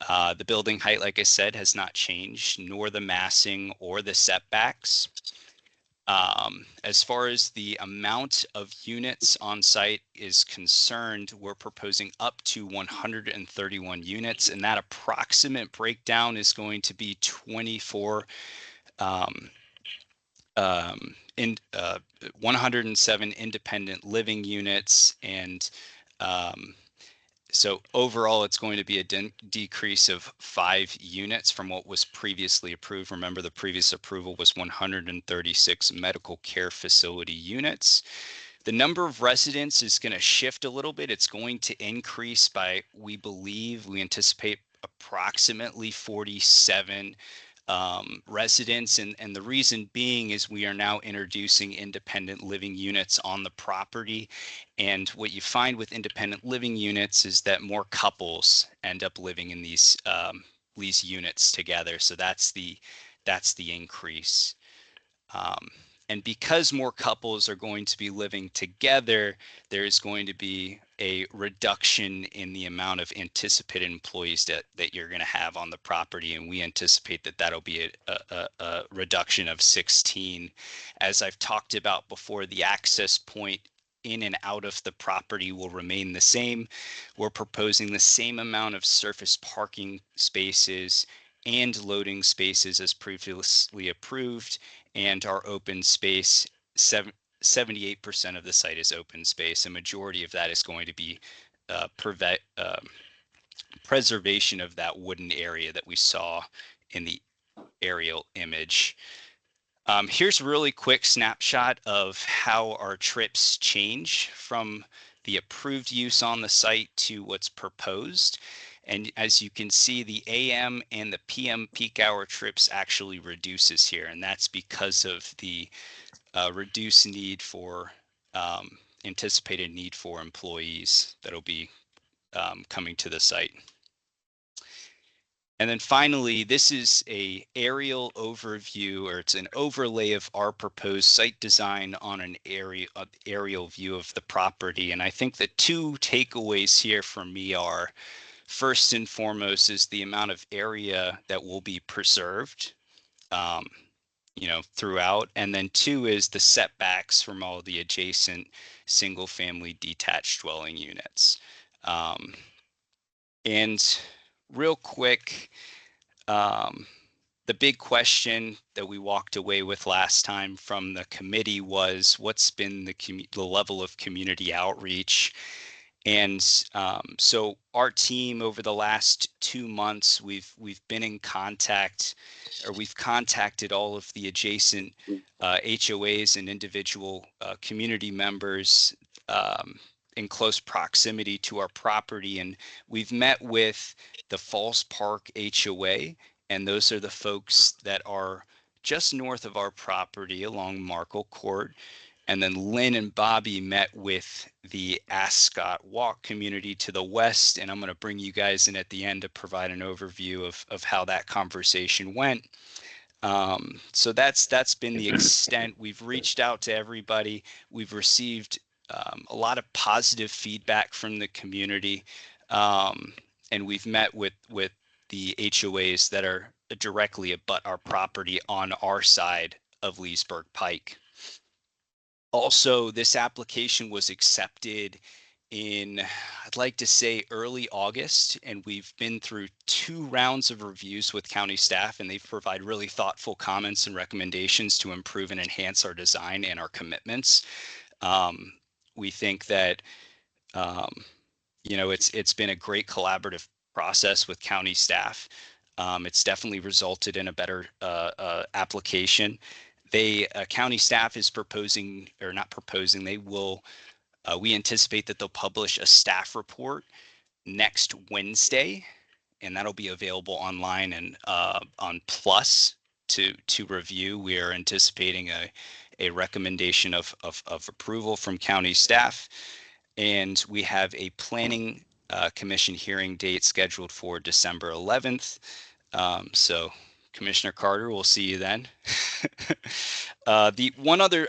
The building height, like I said, has not changed, nor the massing or the setbacks. As far as the amount of units on site is concerned, we're proposing up to 131 units, and that approximate breakdown is going to be 107 independent living units, and so overall, it's going to be a decrease of 5 units from what was previously approved. Remember, the previous approval was 136 medical care facility units. The number of residents is going to shift a little bit. It's going to increase by, we anticipate approximately 47 residents, and the reason being is we are now introducing independent living units on the property, and what you find with independent living units is that more couples end up living in these units together. So that's the increase. And because more couples are going to be living together, there is going to be a reduction in the amount of anticipated employees that you're going to have on the property. And we anticipate that that'll be a reduction of 16. As I've talked about before, the access point in and out of the property will remain the same. We're proposing the same amount of surface parking spaces and loading spaces as previously approved, and our open space, 78% of the site is open space. A majority of that is going to be preservation of that wooden area that we saw in the aerial image. Here's a really quick snapshot of how our trips change from the approved use on the site to what's proposed. And as you can see, the AM and the PM peak hour trips actually reduces here. And that's because of the reduced need for, anticipated need for employees that'll be coming to the site. And then finally, this is a aerial overview, or it's an overlay of our proposed site design on an aerial view of the property. And I think the two takeaways here for me are, first and foremost, is the amount of area that will be preserved, throughout. And then two is the setbacks from all the adjacent single family detached dwelling units. And real quick, the big question that we walked away with last time from the committee was, what's been the level of community outreach? And so our team, over the last 2 months, we've been in contact, or we've contacted all of the adjacent HOAs and individual community members in close proximity to our property. And we've met with the Falls Park HOA, and those are the folks that are just north of our property along Markle Court. And then Lynn and Bobby met with the Ascot Walk community to the west. And I'm going to bring you guys in at the end to provide an overview of how that conversation went. So that's been the extent. We've reached out to everybody. We've received a lot of positive feedback from the community. and we've met with the HOAs that are directly abut our property on our side of Leesburg Pike. Also, this application was accepted in, I'd like to say, early August, and we've been through 2 rounds of reviews with county staff, and they've provided really thoughtful comments and recommendations to improve and enhance our design and our commitments. We think that it's been a great collaborative process with county staff. It's definitely resulted in a better application. County staff is proposing, or not proposing, they will, we anticipate that they'll publish a staff report next Wednesday, and that'll be available online and on Plus to review. We are anticipating a recommendation of approval from county staff, and we have a planning commission hearing date scheduled for December 11th. So Commissioner Carter, we'll see you then. The one other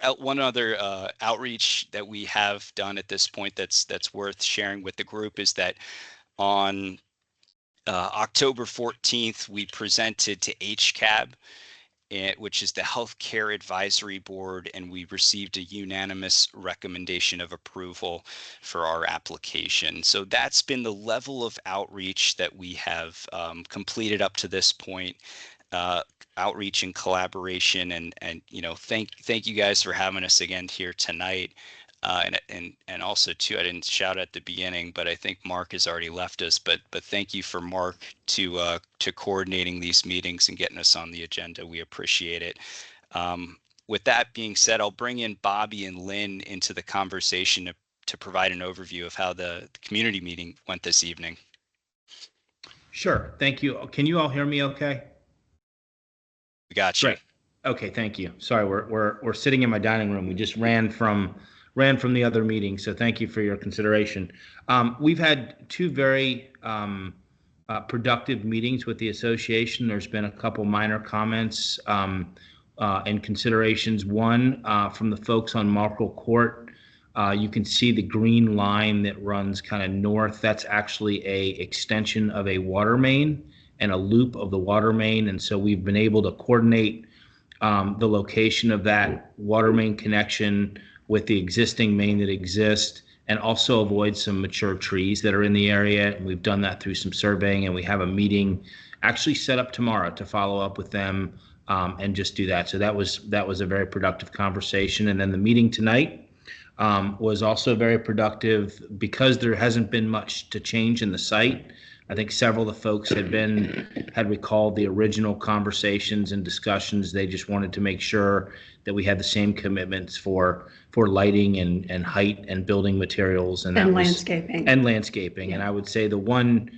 outreach that we have done at this point that's worth sharing with the group is that on October 14th, we presented to HCAB, which is the Healthcare Advisory Board, and we received a unanimous recommendation of approval for our application. So that's been the level of outreach that we have completed up to this point. Outreach and collaboration, and thank you guys for having us again here tonight. And also too, I didn't shout at the beginning, but I think Mark has already left us. But thank you for Mark to coordinating these meetings and getting us on the agenda. We appreciate it. With that being said, I'll bring in Bobby and Lynn into the conversation to provide an overview of how the community meeting went this evening. Sure. Thank you. Can you all hear me okay? We got you. Great. Okay, thank you. Sorry, we're sitting in my dining room. We just ran from the other meeting, so thank you for your consideration. We've had 2 very productive meetings with the association. There's been a couple minor comments and considerations. One from the folks on Markle Court. You can see the green line that runs kind of north. That's actually a extension of a water main and a loop of the water main, and so we've been able to coordinate the location of that water main connection with the existing main that exists, and also avoid some mature trees that are in the area. And we've done that through some surveying, and we have a meeting actually set up tomorrow to follow up with them and just do that. So that was a very productive conversation. And then the meeting tonight was also very productive because there hasn't been much to change in the site. I think several of the folks had recalled the original conversations and discussions. They just wanted to make sure that we had the same commitments for lighting and height and building materials and landscaping. Yeah. And I would say the one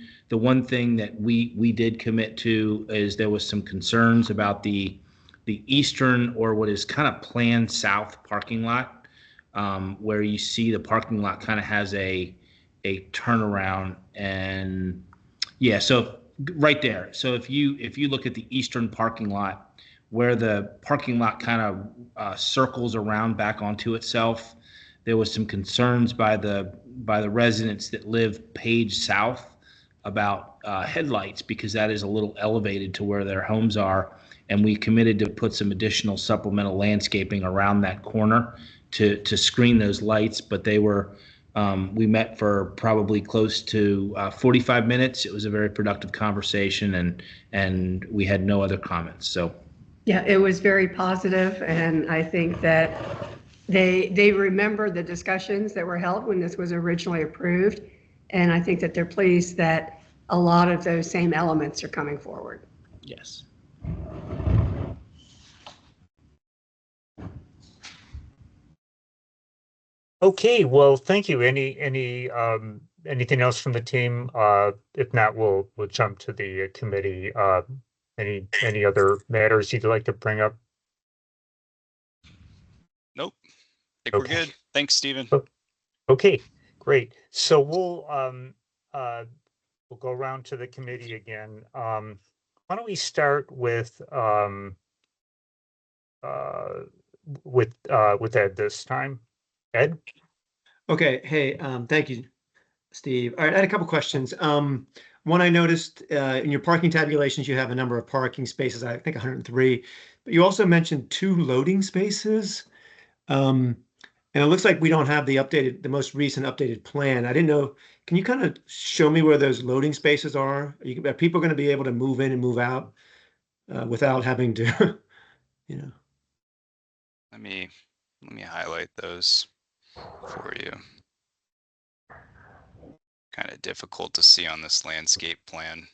thing that we did commit to is there was some concerns about the eastern, or what is kind of planned south parking lot, where you see the parking lot kind of has a turnaround. And yeah, so right there. So if you look at the eastern parking lot, where the parking lot kind of circles around back onto itself, there was some concerns by the residents that live Page South about headlights, because that is a little elevated to where their homes are. And we committed to put some additional supplemental landscaping around that corner to screen those lights. But they were, we met for probably close to 45 minutes. It was a very productive conversation, and we had no other comments. So. Yeah, it was very positive, and I think that they remember the discussions that were held when this was originally approved, and I think that they're pleased that a lot of those same elements are coming forward. Yes. Okay, well, thank you. Anything else from the team? If not, we'll jump to the committee. Any other matters you'd like to bring up? Nope. I think we're good. Thanks, Stephen. Okay, great. So we'll go around to the committee again. Why don't we start with Ed this time? Ed? Okay. Hey, thank you, Steve. All right, I had a couple questions. One one I noticed in your parking tabulations, you have a number of parking spaces, I think 103, but you also mentioned 2 loading spaces. And it looks like we don't have the most recent updated plan. I didn't know, can you kind of show me where those loading spaces are? Are people going to be able to move in and move out without having to, you know? Let me highlight those for you. Kind of difficult to see on this landscape plan.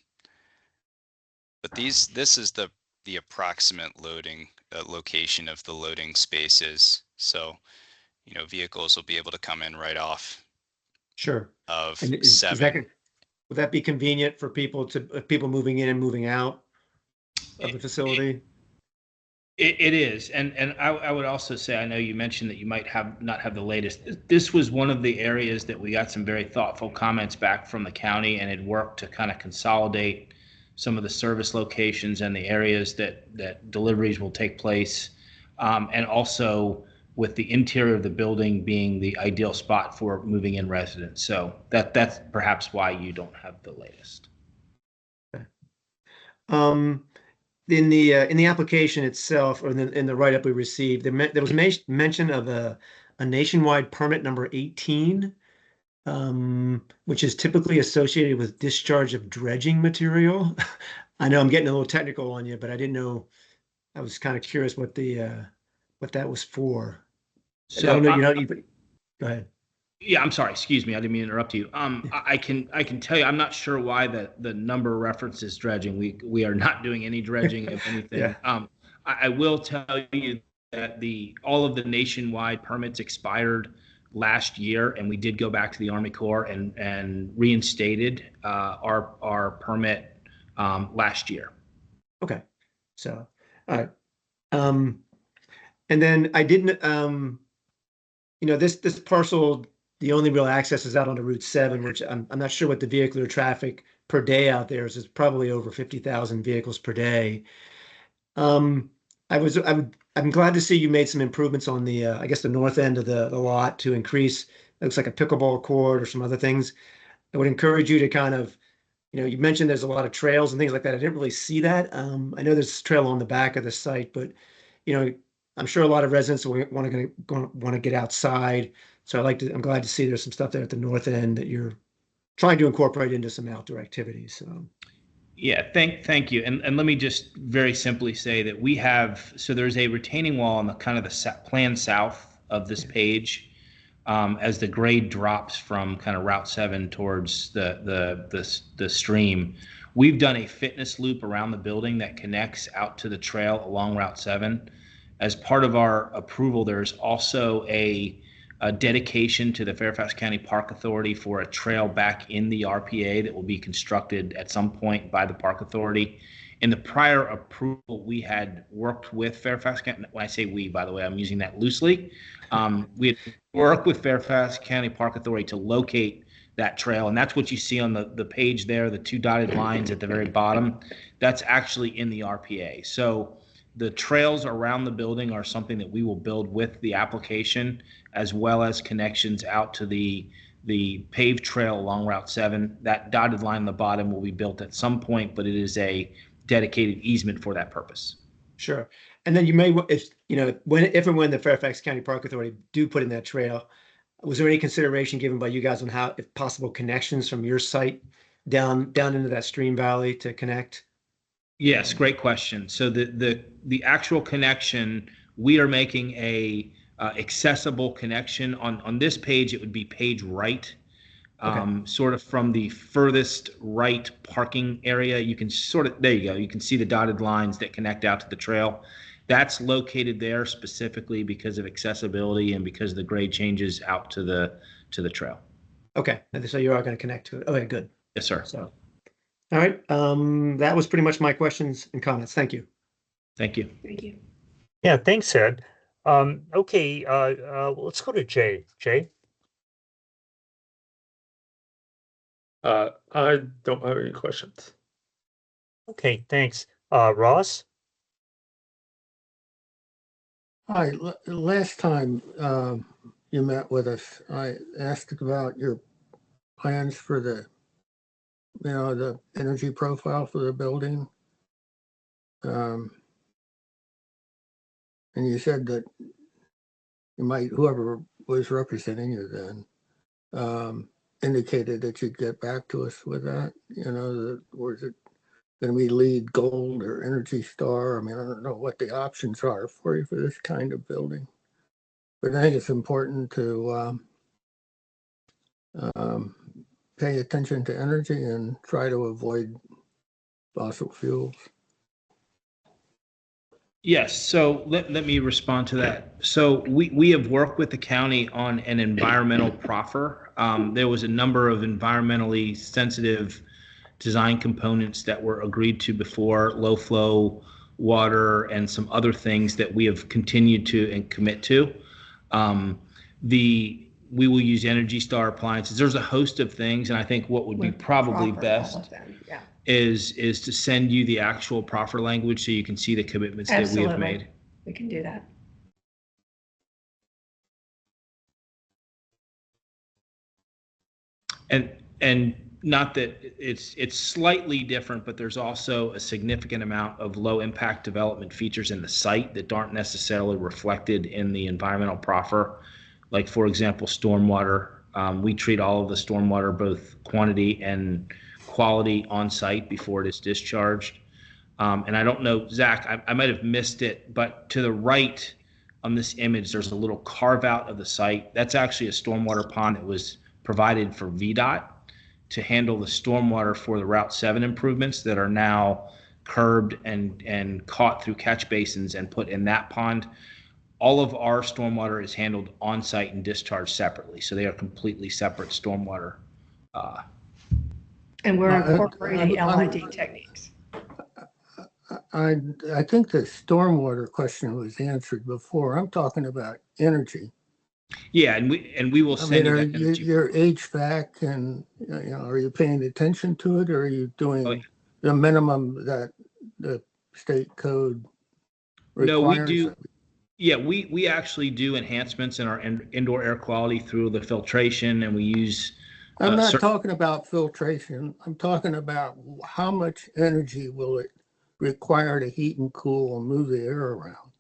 But this is the approximate loading location of the loading spaces. So, you know, vehicles will be able to come in right off Sure. of And is 7. would that be convenient for people people moving in and moving out of the facility? It is, and I would also say, I know you mentioned that you might not have the latest. This was one of the areas that we got some very thoughtful comments back from the county, and had worked to kind of consolidate some of the service locations and the areas that deliveries will take place, and also with the interior of the building being the ideal spot for moving in residents. So that's perhaps why you don't have the latest. Okay. In the application itself, or in the write-up we received, there was mention of a nationwide permit number 18, which is typically associated with discharge of dredging material. I know I'm getting a little technical on you, but I didn't know. I was kind of curious what that was for. So I don't know. Go ahead. Yeah, I'm sorry. Excuse me. I didn't mean to interrupt you. I can tell you, I'm not sure why the number references dredging. We are not doing any dredging of anything. Yeah. I will tell you that all of the nationwide permits expired last year, and we did go back to the Army Corps and reinstated our permit last year. Okay. So, all right. And then I didn't, this parcel, the only real access is out onto Route 7, which I'm not sure what the vehicular traffic per day out there is. It's probably over 50,000 vehicles per day. I'm glad to see you made some improvements on the, I guess the north end of the lot to increase, it looks like a pickleball court or some other things. I would encourage you to kind of, you mentioned there's a lot of trails and things like that. I didn't really see that. I know there's a trail on the back of the site, but, I'm sure a lot of residents will want to get outside. So I'm glad to see there's some stuff there at the north end that you're trying to incorporate into some outdoor activities. So. Yeah, thank you. And let me just very simply say that there's a retaining wall on the kind of the plan south of this page, as the grade drops from kind of Route 7 towards the stream. We've done a fitness loop around the building that connects out to the trail along Route 7. As part of our approval, there's also a dedication to the Fairfax County Park Authority for a trail back in the RPA that will be constructed at some point by the Park Authority. In the prior approval, we had worked with Fairfax County. When I say we, by the way, I'm using that loosely. We had worked with Fairfax County Park Authority to locate that trail, and that's what you see on the page there, the 2 dotted lines at the very bottom. That's actually in the RPA. So the trails around the building are something that we will build with the application, as well as connections out to the paved trail along Route 7. That dotted line on the bottom will be built at some point, but it is a dedicated easement for that purpose. Sure. And then you may, if and when the Fairfax County Park Authority do put in that trail, was there any consideration given by you guys on how, if possible, connections from your site down into that stream valley to connect? Yes, great question. So the actual connection, we are making a accessible connection on this page. It would be page right, sort of from the furthest right parking area. You can there you go. You can see the dotted lines that connect out to the trail. That's located there specifically because of accessibility and because of the grade changes out to the trail. Okay, so you are going to connect to it. Okay, good. Yes, sir. So. All right. That was pretty much my questions and comments. Thank you. Thank you. Thank you. Yeah, thanks, Ed. Okay, let's go to Jay. Jay? I don't have any questions. Okay, thanks. Ross? Hi, last time you met with us, I asked about your plans for the the energy profile for the building. And you said that whoever was representing you then, indicated that you'd get back to us with that, was it going to be LEED Gold or Energy Star? I mean, I don't know what the options are for you for this kind of building, but I think it's important to pay attention to energy and try to avoid fossil fuels. Yes, so let me respond to that. So we have worked with the county on an environmental proffer. There was a number of environmentally sensitive design components that were agreed to before, low flow water and some other things that we have continued to and commit to. We will use Energy Star appliances. There's a host of things, and I think what would be probably best is to send you the actual proffer language so you can see the commitments that we have made. We can do that. And not that it's slightly different, but there's also a significant amount of low impact development features in the site that aren't necessarily reflected in the environmental proffer. Like, for example, stormwater. We treat all of the stormwater, both quantity and quality, on site before it is discharged. And I don't know, Zach, I might have missed it, but to the right on this image, there's a little carve out of the site. That's actually a stormwater pond that was provided for VDOT to handle the stormwater for the Route 7 improvements that are now curbed and caught through catch basins and put in that pond. All of our stormwater is handled on site and discharged separately. So they are completely separate stormwater. And we're incorporating LID techniques. I think the stormwater question was answered before. I'm talking about energy. Yeah, and we will send you that energy. Your HVAC, and are you paying attention to it, or are you doing the minimum that the state code requires? No, we do. Yeah, we actually do enhancements in our indoor air quality through the filtration, and we use. I'm not talking about filtration. I'm talking about how much energy will it require to heat and cool and move the air around.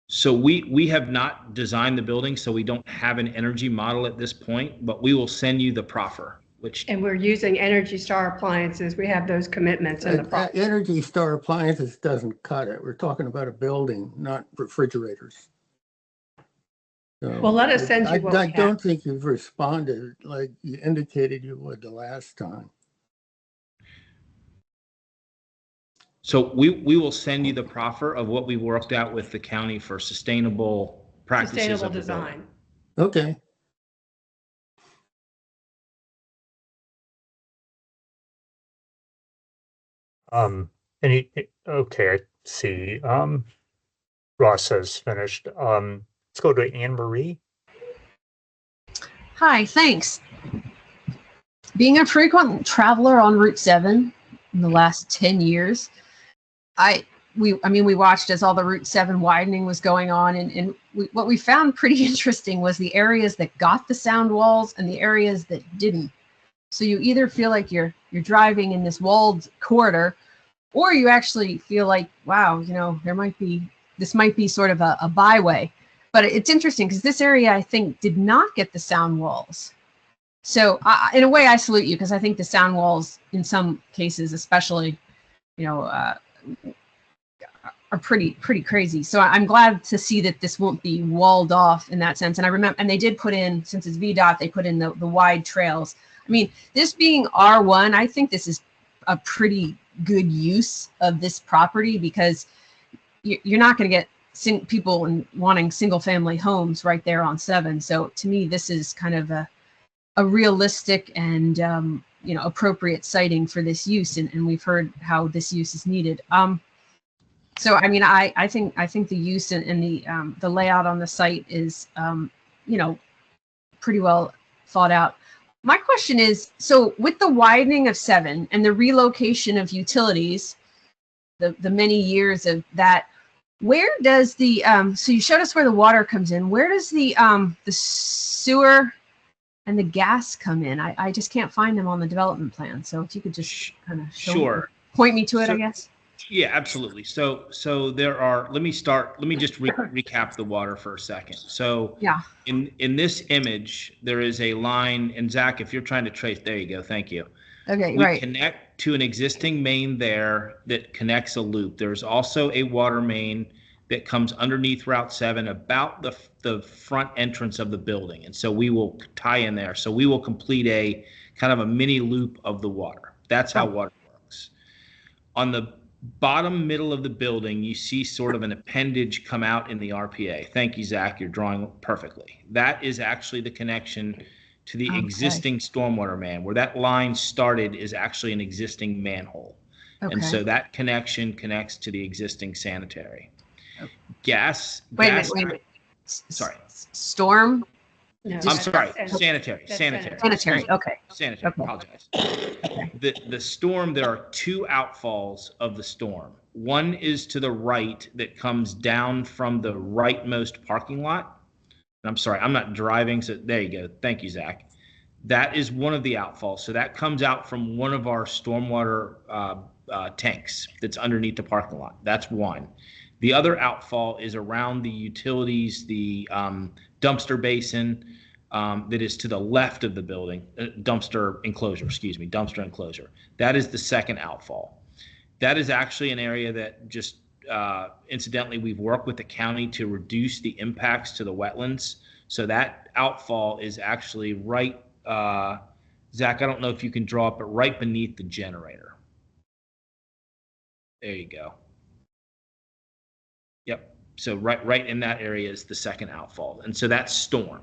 So we have not designed the building, so we don't have an energy model at this point, but we will send you the proffer. And we're using Energy Star appliances. We have those commitments in the proffer. Energy Star appliances doesn't cut it. We're talking about a building, not refrigerators. So well, let us send you what we have. I don't think you've responded like you indicated you would the last time. So we will send you the proffer of what we worked out with the county for sustainable practices. Sustainable design. Okay. Okay, I see. Ross has finished. Let's go to Anne Marie. Hi, thanks. Being a frequent traveler on Route 7 in the last 10 years, we watched as all the Route 7 widening was going on, and what we found pretty interesting was the areas that got the sound walls and the areas that didn't. So you either feel like you're driving in this walled corridor, or you actually feel like, wow, this might be sort of a byway. But it's interesting because this area, I think, did not get the sound walls. So in a way, I salute you, because I think the sound walls, in some cases, especially, are pretty crazy. So I'm glad to see that this won't be walled off in that sense. And I remember, and they did put in, since it's VDOT, they put in the wide trails. I mean, this being R1, I think this is a pretty good use of this property, because you're not going to get people wanting single family homes right there on 7. So to me, this is kind of a realistic and appropriate siting for this use, and we've heard how this use is needed. So I mean, I think the use and the layout on the site is pretty well thought out. My question is, so with the widening of 7 and the relocation of utilities, the many years of that, where does the so you showed us where the water comes in. Where does the sewer and the gas come in? I just can't find them on the development plan. So if you could just kind of Sure. point me to it, So- I guess. Yeah, absolutely. So there are, let me just recap the water for a second. So Yeah. in this image, there is a line, and Zach, if you're trying to trace, there you go. Thank you. Okay, We right. connect to an existing main there that connects a loop. There's also a water main that comes underneath Route 7 about the front entrance of the building. And so we will tie in there. So we will complete a kind of a mini loop of the water. That's how water works. On the bottom middle of the building, you see sort of an appendage come out in the RPA. Thank you, Zach. You're drawing perfectly. That is actually the connection to the existing stormwater main. Where that line started is actually an existing manhole. And so that connection connects to the existing sanitary. Gas. Wait a minute. Sorry. Storm? No, I'm that's- sorry. that's- Sanitary. that's Sanitary. Okay. Sanitary. Okay. Apologize. The storm, there are two outfalls of the storm. One is to the right that comes down from the rightmost parking lot. I'm sorry, I'm not driving, so there you go. Thank you, Zach. That is one of the outfalls. So that comes out from one of our stormwater tanks that's underneath the parking lot. That's one. The other outfall is around the utilities, the dumpster basin that is to the left of the building, dumpster enclosure. That is the second outfall. That is actually an area that just incidentally, we've worked with the county to reduce the impacts to the wetlands. So that outfall is actually right, Zach, I don't know if you can draw it, but right beneath the generator. There you go. Yep. So right in that area is the second outfall. And so that's storm.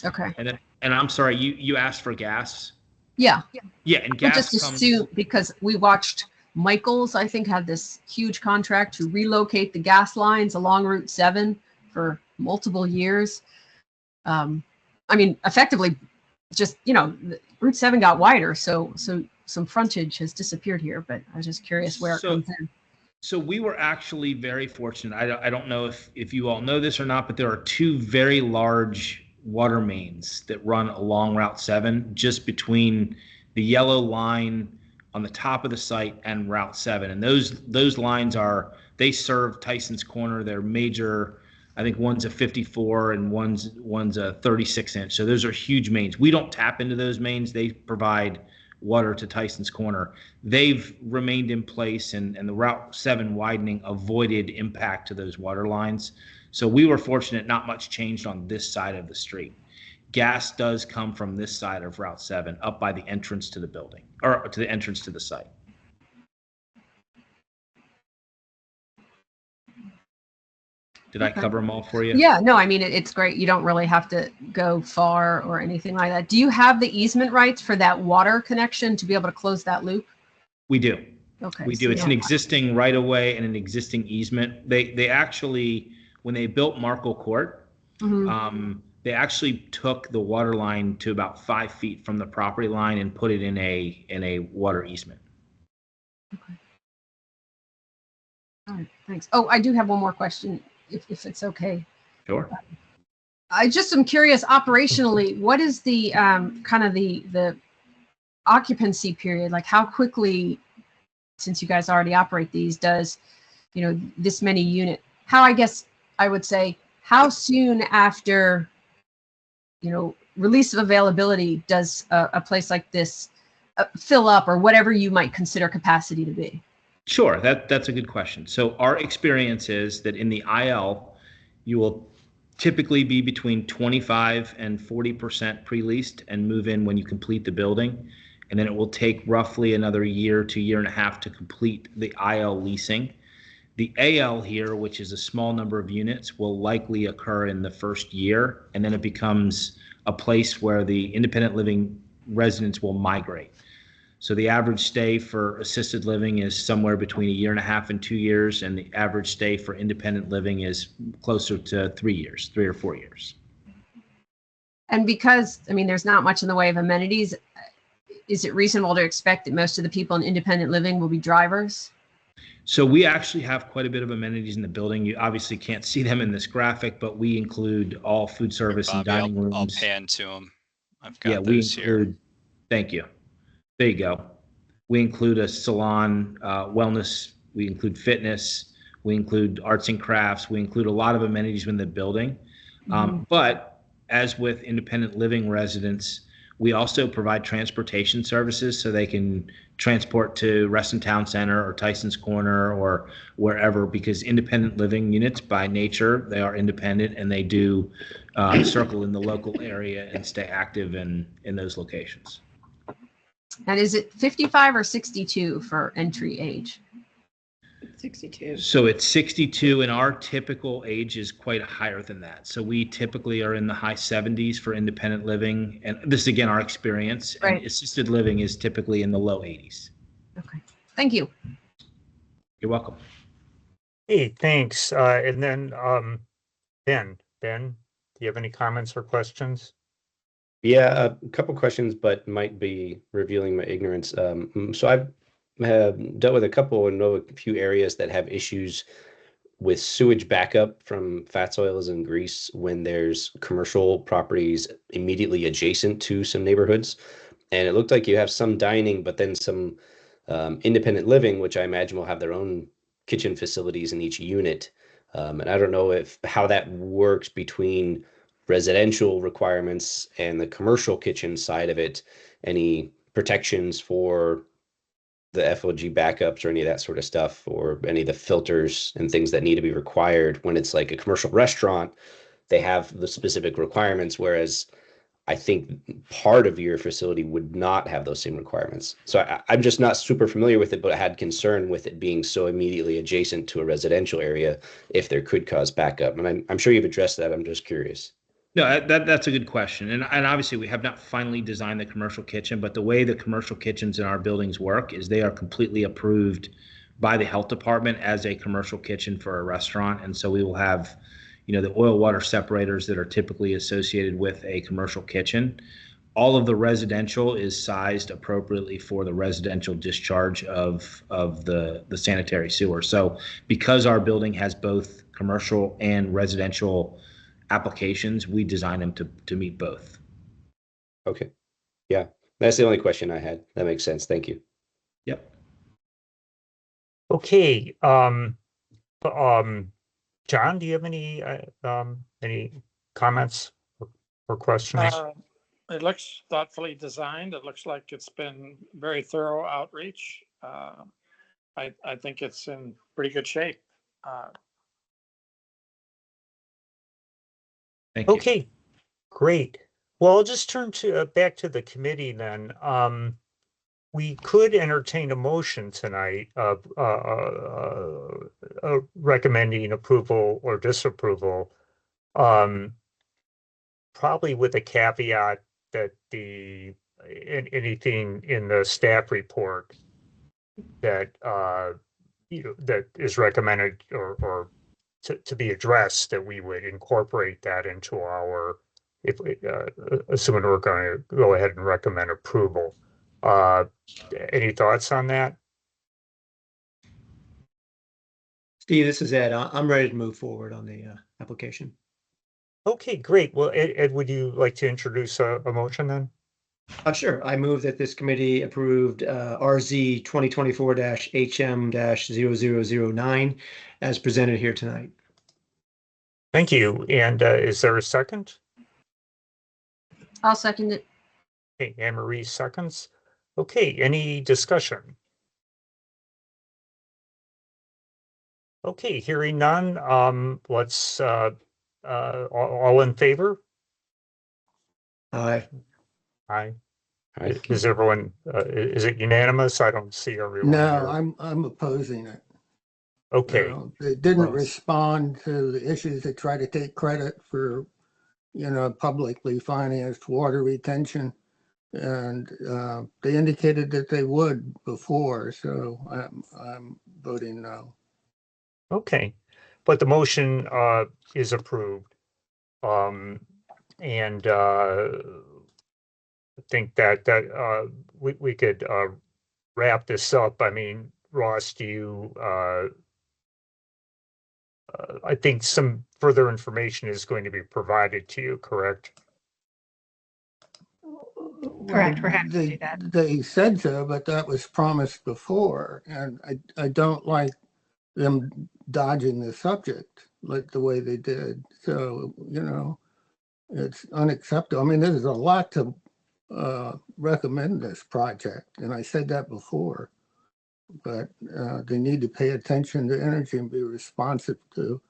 Okay. And I'm sorry, you asked for gas? Yeah. Yeah, and I gas just comes. assume because we watched Michaels, I think, had this huge contract to relocate the gas lines along Route 7 for multiple years. I mean, effectively, just, Route 7 got wider, so some frontage has disappeared here, but I was just curious where it comes in. So we were actually very fortunate. I don't know if you all know this or not, but there are two very large water mains that run along Route 7, just between the yellow line on the top of the site and Route 7. And those lines they serve Tyson's Corner. They're major. I think one's a 54 and one's a 36 inch. So those are huge mains. We don't tap into those mains. They provide water to Tyson's Corner. They've remained in place, and the Route 7 widening avoided impact to those water lines. So we were fortunate, not much changed on this side of the street. Gas does come from this side of Route 7 up by the entrance to the building, or to the entrance to the site. Did I cover them all for you? Yeah, no, I mean, it's great. You don't really have to go far or anything like that. Do you have the easement rights for that water connection to be able to close that loop? We do. Okay. We so do. you It's an don't- existing right of way and an existing easement. They actually, when they built Markle Court, Mhm. they actually took the water line to about 5 feet from the property line and put it in a water easement. All right, thanks. Oh, I do have one more question, if it's okay. Sure. I just am curious, operationally, what is the kind of the occupancy period? Like, how quickly, since you guys already operate these, does this many unit? How, I guess I would say, how soon after release of availability does a place like this fill up, or whatever you might consider capacity to be? Sure, that's a good question. So our experience is that in the IL, you will typically be between 25 and 40% pre-leased and move in when you complete the building. And then it will take roughly another year to year and a half to complete the IL leasing. The AL here, which is a small number of units, will likely occur in the first year, and then it becomes a place where the independent living residents will migrate. So the average stay for assisted living is somewhere between 1.5 years and 2 years, and the average stay for independent living is closer to 3 years, 3 or 4 years. And because, I mean, there's not much in the way of amenities, is it reasonable to expect that most of the people in independent living will be drivers? So we actually have quite a bit of amenities in the building. You obviously can't see them in this graphic, but we include all food service and Bobby, dining rooms. I'll pan to them. I've Yeah, got we those here. include, thank you. There you go. We include a salon, wellness, we include fitness, we include arts and crafts, we include a lot of amenities in the building. But as with independent living residents, we also provide transportation services so they can transport to Reston Town Center or Tyson's Corner or wherever, because independent living units by nature, they are independent and they do circle in the local area and stay active in those locations. And is it 55 or 62 for entry age? 62. So it's 62, and our typical age is quite higher than that. So we typically are in the high 70s for independent living. And this is, again, our experience. Right. And assisted living is typically in the low 80s. Okay. Thank you. You're welcome. Hey, thanks. And then Ben, do you have any comments or questions? Yeah, a couple questions, but might be revealing my ignorance. So I've dealt with a couple and know a few areas that have issues with sewage backup from fats, oils, and grease when there's commercial properties immediately adjacent to some neighborhoods. And it looked like you have some dining, but then some independent living, which I imagine will have their own kitchen facilities in each unit. And I don't know how that works between residential requirements and the commercial kitchen side of it. Any protections for the FOG backups or any of that sort of stuff, or any of the filters and things that need to be required when it's like a commercial restaurant, they have the specific requirements, whereas I think part of your facility would not have those same requirements. So I'm just not super familiar with it, but I had concern with it being so immediately adjacent to a residential area if there could cause backup. And I'm sure you've addressed that. I'm just curious. No, that's a good question. And obviously we have not finally designed the commercial kitchen, but the way the commercial kitchens in our buildings work is they are completely approved by the health department as a commercial kitchen for a restaurant. And so we will have, the oil water separators that are typically associated with a commercial kitchen. All of the residential is sized appropriately for the residential discharge of the sanitary sewer. So because our building has both commercial and residential applications, we design them to meet both. Okay. Yeah. That's the only question I had. That makes sense. Thank you. Yep. Okay. John, do you have any comments or questions? It looks thoughtfully designed. It looks like it's been very thorough outreach. I think it's in pretty good shape. Thank you. Okay, great. Well, I'll just turn back to the committee then. We could entertain a motion tonight of recommending approval or disapproval, probably with a caveat that anything in the staff report that that is recommended or to be addressed, that we would incorporate that into our, assuming we're going to go ahead and recommend approval. Any thoughts on that? Steve, this is Ed. I'm ready to move forward on the application. Okay, great. Well, Ed, would you like to introduce a motion then? Sure. I move that this committee approved RZ 2024-HM-0009 as presented here tonight. Thank you. And is there a second? I'll second it. Okay, Anne Marie seconds. Okay, any discussion? Okay, hearing none. Let's all in favor? Aye. Aye. Is everyone? Is it unanimous? I don't see everyone. No, here. I'm opposing it. Okay. They didn't respond to the issues that try to take credit for, publicly financed water retention. And they indicated that they would before, so I'm voting no. Okay, but the motion is approved. And I think that we could wrap this up. I mean, Ross, do you? I think some further information is going to be provided to you, correct? Correct, we're happy to do that. They said so, but that was promised before, and I don't like them dodging the subject like the way they did. So, you know, it's unacceptable. I mean, there's a lot to recommend this project, and I said that before, but they need to pay attention to energy and be responsive to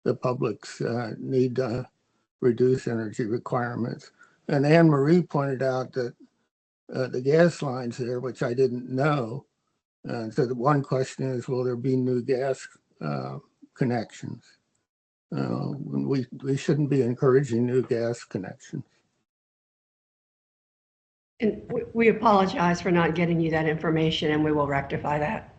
the public's need to reduce energy requirements. And Anne Marie pointed out that the gas lines there, which I didn't know. And so the one question is, will there be new gas connections? We shouldn't be encouraging new gas connections. And we apologize for not getting you that information, and we will rectify that.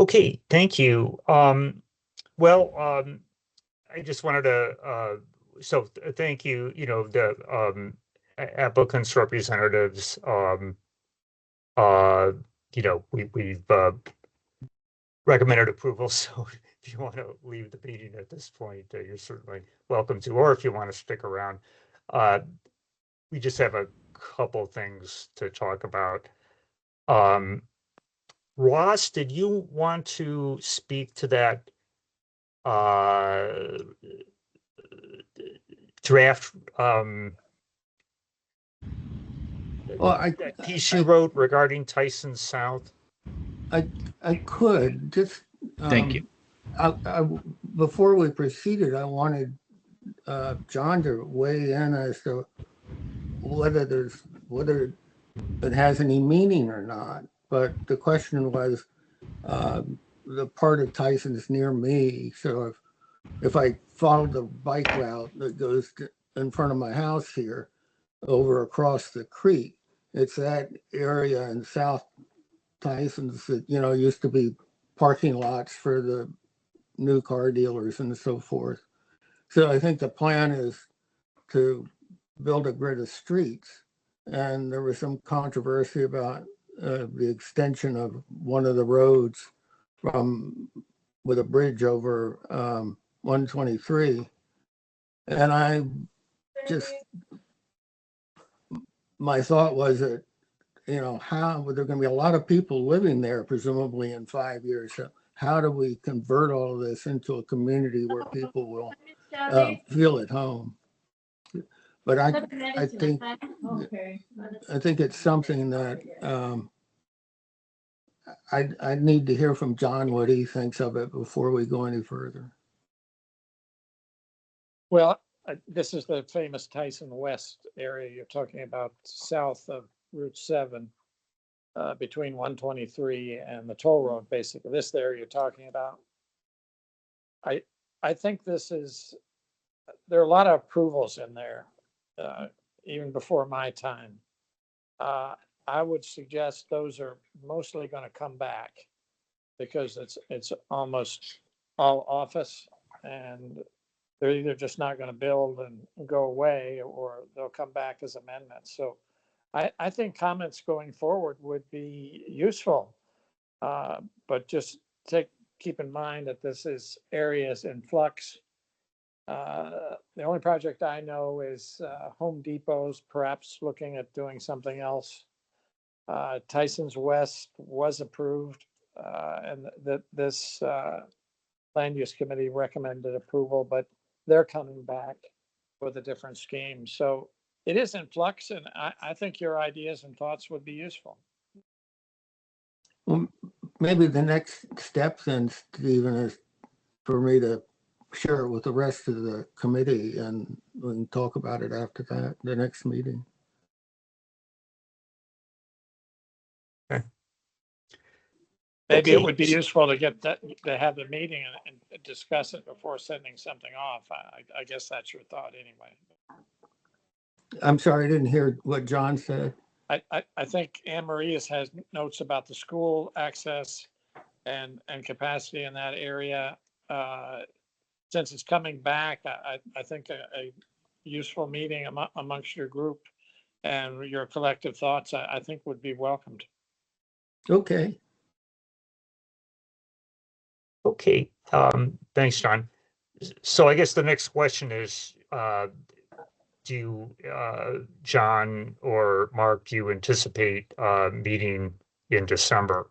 Okay, thank you. I just wanted to, thank you, you know, the applicants, representatives, you know, we've recommended approval, so if you want to leave the meeting at this point, you're certainly welcome to, or if you want to stick around. We just have a couple things to talk about. Ross, did you want to speak to that draft that piece you wrote regarding Tyson South? I could just Thank you. Before we proceeded, I wanted John to weigh in as to whether it has any meaning or not. But the question was, the part of Tyson is near me, so if I follow the bike route that goes in front of my house here, over across the creek, it's that area in South Tyson's that, you know, used to be parking lots for the new car dealers and so forth. So I think the plan is to build a grid of streets, and there was some controversy about the extension of one of the roads with a bridge over 123. And my thought was that, you know, how there are going to be a lot of people living there, presumably in 5 years. So how do we convert all of this into a community where people will feel at home? But I think it's something that I need to hear from John what he thinks of it before we go any further. Well, this is the famous Tyson West area you're talking about, south of Route 7, between 123 and the toll road, basically. This area you're talking about. I think there are a lot of approvals in there, even before my time. I would suggest those are mostly going to come back because it's almost all office, and they're either just not going to build and go away, or they'll come back as amendments. So I think comments going forward would be useful, but just keep in mind that this is areas in flux. The only project I know is Home Depot's perhaps looking at doing something else. Tyson's West was approved, and this land use committee recommended approval, but they're coming back with a different scheme. So it is in flux, and I think your ideas and thoughts would be useful. Well, maybe the next step then, Stephen, is for me to share it with the rest of the committee, and we can talk about it after that, the next meeting. Maybe it would be useful to get that, to have the meeting and discuss it before sending something off. I guess that's your thought anyway. I'm sorry, I didn't hear what John said. I think Anne Marie has notes about the school access and capacity in that area. Since it's coming back, I think a useful meeting amongst your group and your collective thoughts, I think would be welcomed. Okay. Okay, thanks, John. So I guess the next question is, do you, John or Mark, do you anticipate meeting in December?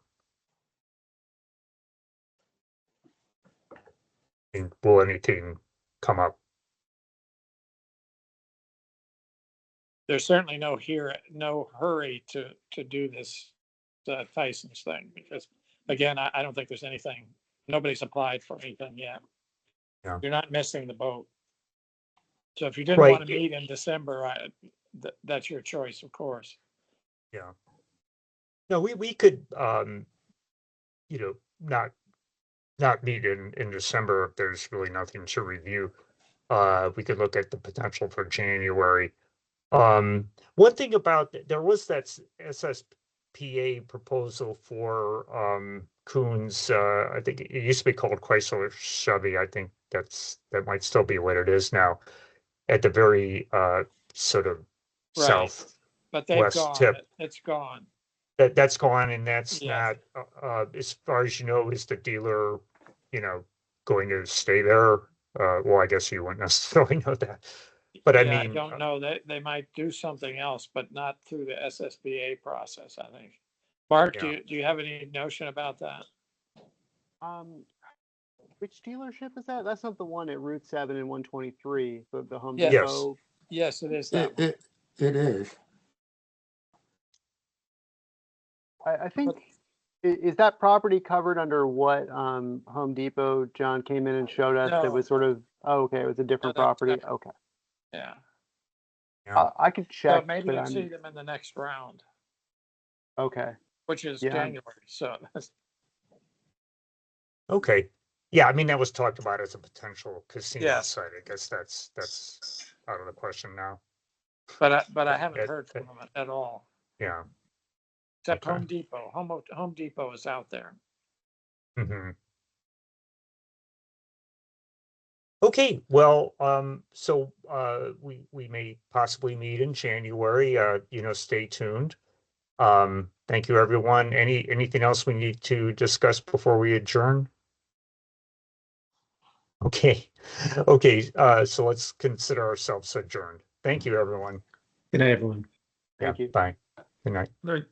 And will anything come up? There's certainly no hurry to do this Tyson's thing, because again, I don't think there's anything, nobody's applied for anything yet. Yeah. You're not missing the boat. So if you didn't Right. want to meet in December, that's your choice, of course. Yeah. No, we could, not meet in December if there's really nothing to review. We could look at the potential for January. One thing about, there was that SSPA proposal for Coons, I think it used to be called Chrysler Chevy. I think that might still be what it is now, at the very sort of Right. south. But they've West gone, tip. it's gone. That's gone, and that's Yes. not, as far as you know, is the dealer, going to stay there? Well, I guess you wouldn't necessarily know that, but I Yeah, mean, I don't know, they might do something else, but not through the SSBA process, I think. Mark, Yeah. do you have any notion about that? Which dealership is that? That's not the one at Route 7 and 123, the Home Yes. Depot. Yes, it is that one. It is. I think, is that property covered under what Home Depot, John came in and showed us that No. was sort of, oh, okay, it was a different No, that's property? separate. Okay. Yeah, yeah. I could so check, maybe but you'll see I'm, them in the next round, okay. which is Yeah. January, so that's, Okay. Yeah, I mean, that was talked about as a potential casino Yes. site. I guess that's out of the question now. but I haven't It- heard from them at all, Yeah. except Okay. Home Depot. Home Depot is out there. Hmm. Okay, well, so we may possibly meet in January. Stay tuned. Thank you, everyone. Anything else we need to discuss before we adjourn? Okay, okay. So let's consider ourselves adjourned. Thank you, everyone. Good night, everyone. Yeah, Thank you. bye. Good night. Right.